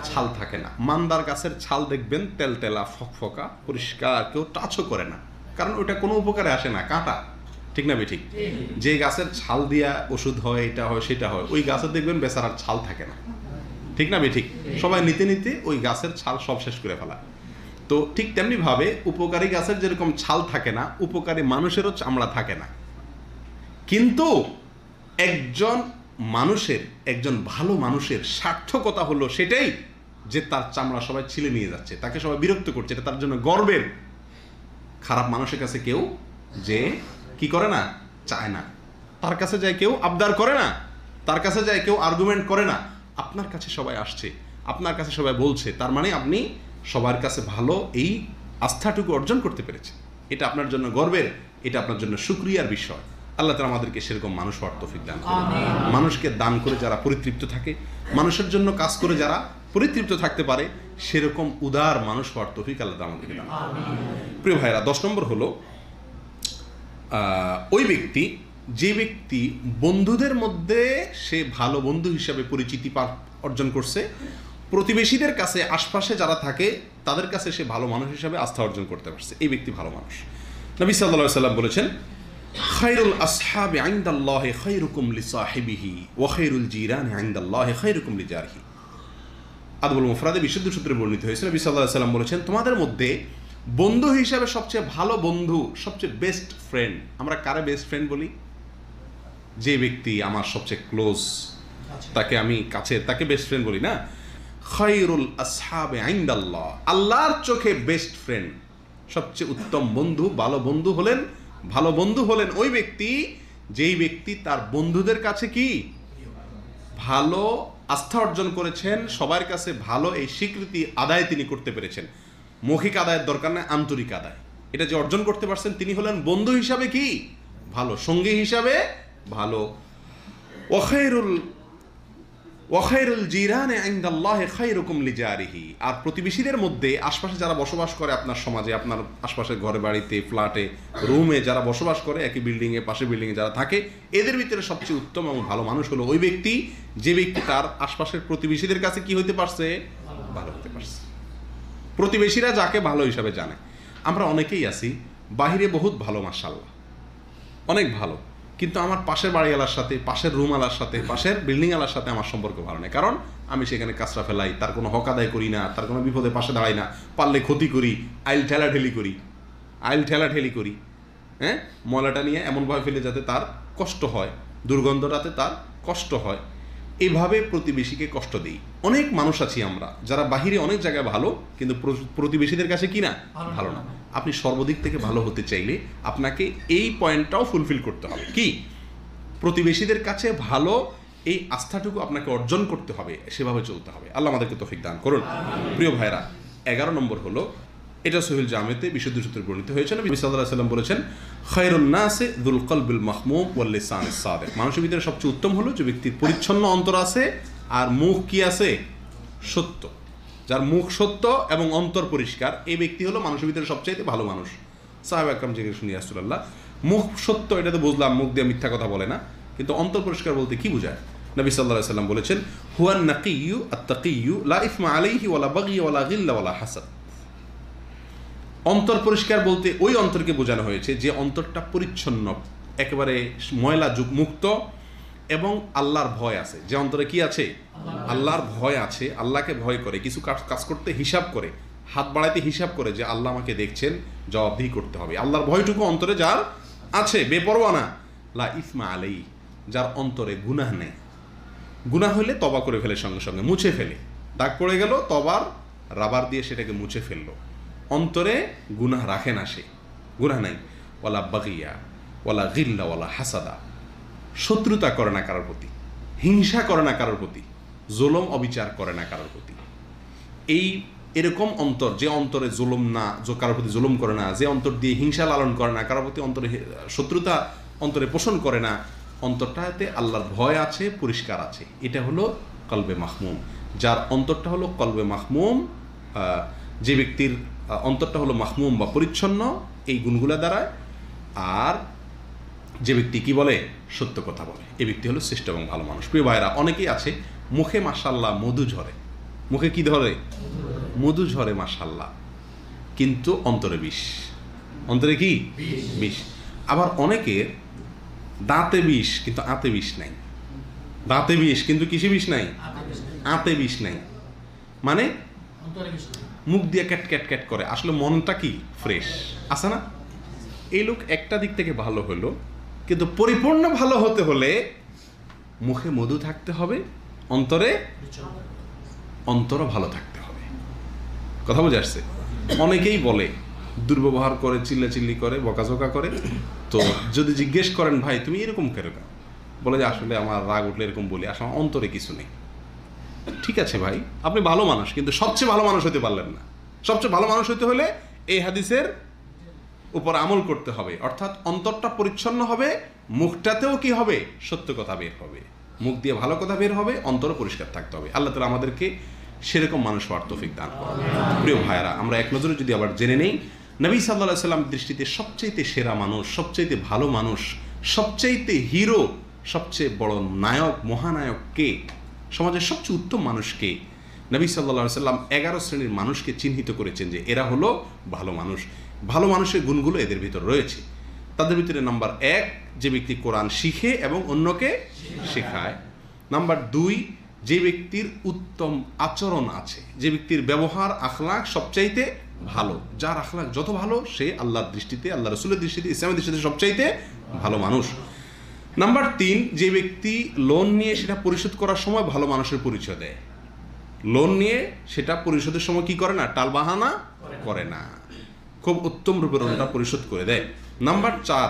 ছাল থাকে না। মান্দার গাছের ছাল দেখবেন তেলতেলা, ফকফকা, পরিষ্কার, কেউ টাচও করে না, কারণ ওটা কোনো উপকারে আসে না, কাঁটা, ঠিক না বেঠিক? যে গাছের ছাল দিয়া ওষুধ হয়, এটা হয়, সেটা হয়, ওই গাছের দেখবেন বেচারার ছাল থাকে না, ঠিক না বেঠিক? সবাই নিতে নিতে ওই গাছের ছাল সব শেষ করে ফেলা। তো ঠিক তেমনি ভাবে উপকারী গাছের যেরকম ছাল থাকে না, উপকারী মানুষেরও চামড়া থাকে না। কিন্তু একজন ভালো মানুষের সার্থকতা হলো সেটাই যে তার চামড়া সবাই ছিলে নিয়ে যাচ্ছে, তাকে সবাই বিরক্ত করছে, এটা তার জন্য গর্বের। খারাপ মানুষের কাছে কেউ যে কি করে না, চায় না, তার কাছে যায় কেউ আবদার করে না, তার কাছে যায় কেউ আর্গুমেন্ট করে না। আপনার কাছে সবাই আসছে, আপনার কাছে সবাই বলছে, তার মানে আপনি সবার কাছে ভালো, এই আস্থাটুকু অর্জন করতে পেরেছেন। এটা আপনার জন্য গর্বের, এটা আপনার জন্য শুকরিয়ার বিষয়। আল্লাহ তাআলা আমাদেরকে সেরকম মানুষ হওয়ার তৌফিক দান করুন। মানুষকে দান করে যারা পরিতৃপ্ত থাকে, মানুষের জন্য কাজ করে যারা পরিতৃপ্ত থাকতে পারে, সেরকম উদার মানুষ হওয়ার তৌফিক আল্লাহ তাআলা আমাদেরকে দান করুন। প্রিয় ভাইরা, 10 নম্বর হলো ওই ব্যক্তি, যে ব্যক্তি বন্ধুদের মধ্যে সে ভালো বন্ধু হিসাবে পরিচিতি অর্জন করছে, প্রতিবেশীদের কাছে, আশপাশে যারা থাকে তাদের কাছে সে ভালো মানুষ হিসাবে আস্থা অর্জন করতে পারছে, এই ব্যক্তি ভালো মানুষ। নবী সাল্লাল্লাহু আলাইহি ওয়াসাল্লাম বলেছেন, খায়রুল আসহাবি ইনদাল্লাহি খায়রুকুম লিসাহিবিহি ওয়া খায়রুল জিরানি ইনদাল্লাহি খায়রুকুম লিজারিহি। আদবুল মুফরাদে বিশুদ্ধ সূত্রে বর্ণিত হয়েছে, নবী সাল্লাল্লাহু আলাইহি ওয়াসাল্লাম বলেছেন, তোমাদের মধ্যে বন্ধু হিসাবে সবচেয়ে ভালো বন্ধু, সবচেয়ে বেস্ট ফ্রেন্ড, আমরা কারে বেস্ট ফ্রেন্ড বলি? যে ব্যক্তি আমার সবচেয়ে ক্লোজ, তাকে আমি কাছের, তাকে বেস্ট ফ্রেন্ড বলি না। খায়রুল আসহাবি ইনদাল্লাহ, আল্লাহর চোখে বেস্ট ফ্রেন্ড, সবচেয়ে উত্তম বন্ধু, ভালো বন্ধু হলেন ওই ব্যক্তি, যেই ব্যক্তি তার বন্ধুদের কাছে কি ভালো আস্থা অর্জন করেছেন, সবার কাছে ভালো এই স্বীকৃতি আদায় তিনি করতে পেরেছেন। মৌখিক আদায়ের দরকার নাই, আন্তরিক আদায়, এটা যে অর্জন করতে পারছেন, তিনি হলেন বন্ধু হিসাবে কি ভালো, সঙ্গী হিসাবে ভালো। ওয়াখায়রুল জিরানি ইনদাল্লাহি খায়রুকুম লিজারিহি, আর প্রতিবেশীদের মধ্যে, আশপাশে যারা বসবাস করে, আপনার সমাজে, আপনার আশপাশের ঘরে, বাড়িতে, ফ্ল্যাটে, রুমে যারা বসবাস করে, একই বিল্ডিংয়ে, পাশে বিল্ডিংয়ে যারা থাকে, এদের ভিতরে সবচেয়ে উত্তম এবং ভালো মানুষ হলো ওই ব্যক্তি, যে ব্যক্তি তার আশপাশের প্রতিবেশীদের কাছে কি হতে পারছে, ভালো হতে পারছে। প্রতিবেশীরা যাকে ভালো হিসাবে জানে। আমরা অনেকেই আছি বাহিরে বহুত ভালো, মাশাআল্লাহ অনেক ভালো, কিন্তু আমার পাশের বাড়িওয়ালার সাথে, পাশের রুমওয়ালার সাথে, পাশের বিল্ডিংওয়ালার সাথে আমার সম্পর্ক ভালো নেই, কারণ আমি সেখানে কাজটা ফেলাই, তার কোনো হক আদায় করি না, তার কোনো বিপদে পাশে দাঁড়াই না, পারলে ক্ষতি করি, আইল ঠেলাঠেলি করি, হ্যাঁ, ময়লাটা নিয়ে এমনভাবে ফেলে যাতে তার কষ্ট হয়, দুর্গন্ধটাতে তার কষ্ট হয়, এইভাবে প্রতিবেশীকে কষ্ট দিই। অনেক মানুষ আছি আমরা যারা বাহিরে অনেক জায়গায় ভালো, কিন্তু প্রতিবেশীদের কাছে কি না, ভালো না। আপনি সর্বদিক থেকে ভালো হতে চাইলে আপনাকে এই পয়েন্টটাও ফুলফিল করতে হবে, কি প্রতিবেশীদের কাছে ভালো, এই আস্থাটুকু আপনাকে অর্জন করতে হবে, সেভাবে চলতে হবে। আল্লাহ আমাদেরকে তৌফিক দান করুন। প্রিয় ভাইরা, 11 নম্বর হলো, এটা সহিহ জামেতে বিশুদ্ধ সূত্রে বর্ণিত হয়েছে, নবী সাল্লাল্লাহু আলাইহি ওয়াসাল্লাম বলেছেন, খায়রুন নাসি যুল কলবিল মাহমুম ওয়াল লিসানিস সাদিক, মানুষের ভিতরে সবচেয়ে উত্তম হলো যে ব্যক্তির পরিচ্ছন্ন অন্তর আছে আর মুখ কি আছে, সত্য। যার মুখ সত্য এবং অন্তর পরিষ্কার, এই ব্যক্তি হলো মানুষের ভিতরে সবচাইতে ভালো মানুষ। সাহাবা একরাম জিজ্ঞেস শুনি, ইয়া রাসূলুল্লাহ, মুখ সত্য এটা তো বুঝলাম, মুখ দিয়ে মিথ্যা কথা বলে না, কিন্তু অন্তর পরিষ্কার বলতে কি বোঝায়? নবী সাল্লাল্লাহু আলাইহি ওয়াসাল্লাম বলেছেন, হুয়ান নাকিয়্যু আত-তাকিয়্যু লা ইসমা আলাইহি ওয়ালা বাগী ওয়ালা গিল্লা ওয়ালা হাসাদ। অন্তর পরিষ্কার বলতে ওই অন্তরকে বোঝানো হয়েছে যে অন্তরটা পরিচ্ছন্ন, একেবারে ময়লা মুক্ত, এবং আল্লাহর ভয় আছে। যে অন্তরে কি আছে, আল্লাহর ভয় আছে, আল্লাহকে ভয় করে, কিছু কাজ করতে হিসাব করে, হাত বাড়াইতে হিসাব করে যে আল্লাহ আমাকে দেখছেন, জবাবদিহি করতে হবে, আল্লাহর ভয়টুকু অন্তরে যার আছে, বেপরোয়া না। লা ইসমা আলাইহি, যার অন্তরে গুনাহ নেই, গুনাহ হলে তবা করে ফেলে, সঙ্গে সঙ্গে মুছে ফেলে, দাগ পড়ে গেল, তবার রাবার দিয়ে সেটাকে মুছে ফেললো, অন্তরে গুনাহ রাখে না, সে গুনাহ নাই। ওয়ালা বাগিয়া ওয়ালা গিল্লা ওয়ালা হাসাদা, শত্রুতা করে না কারোর প্রতি, হিংসা করে না কারোর প্রতি, জুলুম অবিচার করে না কারোর প্রতি। এরকম অন্তর, যে অন্তরে জুলুম না, কারোর প্রতি জুলুম করে না, যে অন্তর দিয়ে হিংসা লালন করে না, কারোর প্রতি অন্তরে শত্রুতা অন্তরে পোষণ করে না, অন্তরটাতে আল্লাহর ভয় আছে, পরিষ্কার আছে, এটা হলো কলবে মাহমুম। যার অন্তরটা হলো কলবে মাহমুম, যে ব্যক্তির অন্তরটা হলো মাহমুম বা পরিচ্ছন্ন এই গুণগুলা দ্বারা, আর যে ব্যক্তি কি বলে, সত্য কথা বলে, এই ব্যক্তি হলো শ্রেষ্ঠ এবং ভালো মানুষ। প্রিয় ভাইরা, অনেকেই আছে মুখে মাশাআল্লাহ মধু ঝরে, মুখে কি ধরে, মধু ঝরে মাশাআল্লাহ, কিন্তু অন্তরে বিষ, অন্তরে কি বিষ। আবার অনেকের দাঁতে বিষ কিন্তু আতে বিষ নাই, দাঁতে বিষ কিন্তু কিসে বিষ নাই, আতে বিষ নাই, মানে মুখ দিয়ে ক্যাট ক্যাট ক্যাট করে, আসলে মনটা কি ফ্রেশ আছে না। এই লোক একটা দিক থেকে ভালো হলো, কিন্তু পরিপূর্ণ ভালো হতে হলে মুখে মধু থাকতে হবে, অন্তরও ভালো থাকতে হবে। কথা বুঝে আসছে? অনেকেই বলে, দুর্ব্যবহার করে, চিল্লাচিল্লি করে, বকাঝকা করে, তো যদি জিজ্ঞেস করেন ভাই তুমি এরকম কেন, বলে যে আসলে আমার রাগ উঠলে এরকম বলি, আসলে অন্তরে কিছু নেই। ঠিক আছে ভাই, আপনি ভালো মানুষ, কিন্তু সবচেয়ে ভালো মানুষ হতে পারলেন না। সবচেয়ে ভালো মানুষ হতে হলে এই হাদিসের উপর আমল করতে হবে, অর্থাৎ অন্তরটা পরিচ্ছন্ন হবে, মুখটাতেও কি হবে, সত্য কথা বের হবে, মুখ দিয়ে ভালো কথা বের হবে, অন্তরও পরিষ্কার থাকতে হবে। আল্লাহ তাআলা আমাদেরকে সেরকম মানুষ হওয়ার তৌফিক দান করুন। প্রিয় ভাইরা, আমরা এক নজরে যদি আবার জেনে নেই, নবী সাল্লাল্লাহু আলাইহি সাল্লাম দৃষ্টিতে সবচাইতে সেরা মানুষ, সবচাইতে ভালো মানুষ, সবচাইতে হিরো, সবচেয়ে বড় নায়ক, মহানায়ক কে? সমাজের সবচেয়ে উত্তম মানুষ কে? নবী সাল্লাল্লাহু আলাইহি সাল্লাম 11 শ্রেণীর মানুষকে চিহ্নিত করেছেন যে এরা হলো ভালো মানুষ। ভালো মানুষের গুণগুলো এদের ভিতর রয়েছে। তাদের ভিতরে নাম্বার 1, যে ব্যক্তি কোরআন শিখে এবং অন্যকে শেখায়। নাম্বার 2, যে ব্যক্তির উত্তম আচরণ আছে, যে ব্যক্তির ব্যবহার আখলাক সবচাইতে ভালো, যার আখলাক যত ভালো সে আল্লাহর দৃষ্টিতে, আল্লাহ রসুলের দৃষ্টিতে, ইসলামের দৃষ্টিতে সবচাইতে ভালো মানুষ। নাম্বার 3, যে ব্যক্তি লোন নিয়ে সেটা পরিশোধ করার সময় ভালো মানুষের পরিচয় দেয়। লোন নিয়ে সেটা পরিশোধের সময় কি করে না, টালবাহানা করে না, খুব উত্তম রূপে লোনটা পরিশোধ করে দেয়। নাম্বার 4,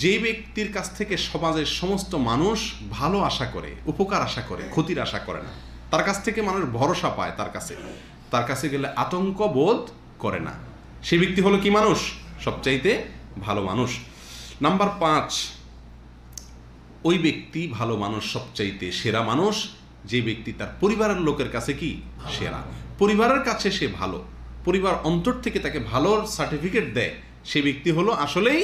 যে ব্যক্তির কাছ থেকে সমাজের সমস্ত মানুষ ভালো আশা করে, উপকার আশা করে, ক্ষতির আশা করে না, তার কাছ থেকে মানুষ ভরসা পায়, তার কাছে গেলে আতঙ্ক বোধ করে না, সে ব্যক্তি হলো কি মানুষ, সবচাইতে ভালো মানুষ। নাম্বার 5, ওই ব্যক্তি ভালো মানুষ, সবচাইতে সেরা মানুষ, যে ব্যক্তি তার পরিবারের লোকের কাছে কি সেরা, পরিবারের কাছে সে ভালো, পরিবার অন্তর থেকে তাকে ভালো সার্টিফিকেট দেয়, সে ব্যক্তি হলো আসলেই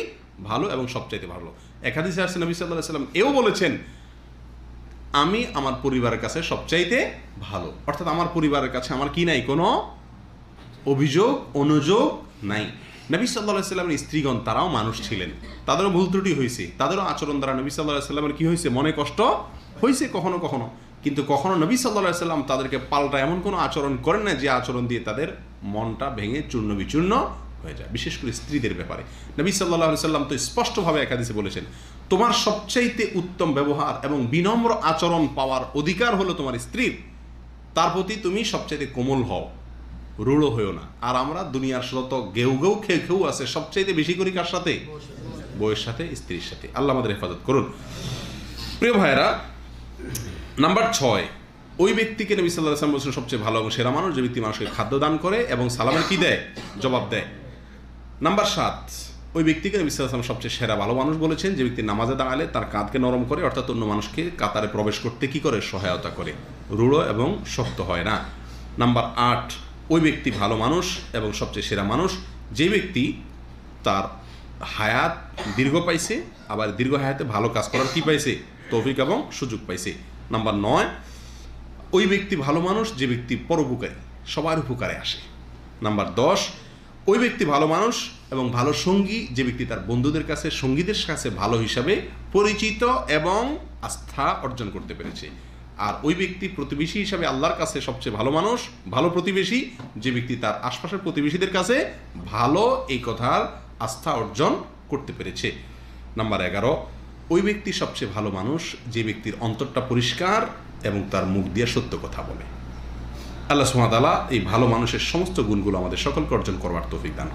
ভালো এবং সবচাইতে ভালো। এক হাদিসে আসছে নবী সাল্লাল্লাহু আলাইহি সাল্লাম এও বলেছেন, আমি আমার পরিবারের কাছে সবচাইতে ভালো, অর্থাৎ আমার পরিবারের কাছে আমার কি নাই, কোনো অভিযোগ অনুযোগ নাই। নবী সাল্লাল্লাহু আলাইহি সাল্লামের স্ত্রীগণ তারাও মানুষ ছিলেন, তাদেরও ভুল ত্রুটি হয়েছে, তাদেরও আচরণ দ্বারা নবী সাল্লাল্লাহু আলাইহি সাল্লামের কি হয়েছে, মনে কষ্ট হয়েছে কখনো কখনো, কিন্তু কখনো নবী সাল্লাল্লাহু আলাইহি সাল্লাম তাদেরকে পাল্টা এমন কোনো আচরণ করেন না যে আচরণ দিয়ে তাদের মনটা ভেঙে চূর্ণ বিচূর্ণ হয়ে যায়। বিশেষ করে স্ত্রীদের ব্যাপারে নবী সাল্লাল্লাহু আলাইহি সাল্লাম তো স্পষ্টভাবে এক হাদিসে বলেছেন, তোমার সবচাইতে উত্তম ব্যবহার এবং বিনম্র আচরণ পাওয়ার অধিকার হলো তোমার স্ত্রীর, তার প্রতি তুমি সবচাইতে কোমল হও, রূঢ় হয়েও না। আর আমরা দুনিয়ার যত গেউ গেউ খেউ আছে সবচাইতে বেশি করি কার সাথে, বউয়ের সাথে, স্ত্রীর সাথে। আল্লাহ আমাদের হেফাজত করুন। প্রিয় ভাইয়েরা, নাম্বার 6, ওই ব্যক্তিকে নবী সাল্লাল্লাহু আলাইহি ওয়াসাল্লাম বলেছেন সবচেয়ে ভালো এবং সেরা মানুষ, যে ব্যক্তি মানুষকে খাদ্য দান করে এবং সালামের কি দেয়, জবাব দেয়। নাম্বার 7, ওই ব্যক্তিকে নবী সাল্লাল্লাহু আলাইহি ওয়াসাল্লাম সবচেয়ে সেরা ভালো মানুষ বলেছেন, যে ব্যক্তি নামাজে দাঁড়ালে তার কাঁধকে নরম করে, অর্থাৎ অন্য মানুষকে কাতারে প্রবেশ করতে কি করে, সহায়তা করে, রূঢ় এবং শক্ত হয় না। নাম্বার 8, ওই ব্যক্তি ভালো মানুষ এবং সবচেয়ে সেরা মানুষ, যে ব্যক্তি তার হায়াত দীর্ঘ পাইছে, আবার দীর্ঘ হায়াতে ভালো কাজ করার কি পাইছে, তৌফিক এবং সুযোগ পাইছে। নাম্বার 9, ওই ব্যক্তি ভালো মানুষ, যে ব্যক্তি পরোপকারী, সবার উপকারে আসে। নাম্বার 10, ওই ব্যক্তি ভালো মানুষ এবং ভালো সঙ্গী, যে ব্যক্তি তার বন্ধুদের কাছে, সঙ্গীদের কাছে ভালো হিসাবে পরিচিত এবং আস্থা অর্জন করতে পেরেছে। আর ওই ব্যক্তি প্রতিবেশী হিসাবে আল্লাহর কাছে সবচেয়ে ভালো মানুষ, ভালো প্রতিবেশী, যে ব্যক্তি তার আশপাশের প্রতিবেশীদের কাছে ভালো এই কথার আস্থা অর্জন করতে পেরেছে। নাম্বার 11, ওই ব্যক্তি সবচেয়ে ভালো মানুষ, যে ব্যক্তির অন্তরটা পরিষ্কার এবং তার মুখ দিয়ে সত্য কথা বলে। আল্লাহ সুবহানাহু ওয়া তাআলা এই ভালো মানুষের সমস্ত গুণগুলো আমাদের সকলকে অর্জন করবার তৌফিক দান করুন।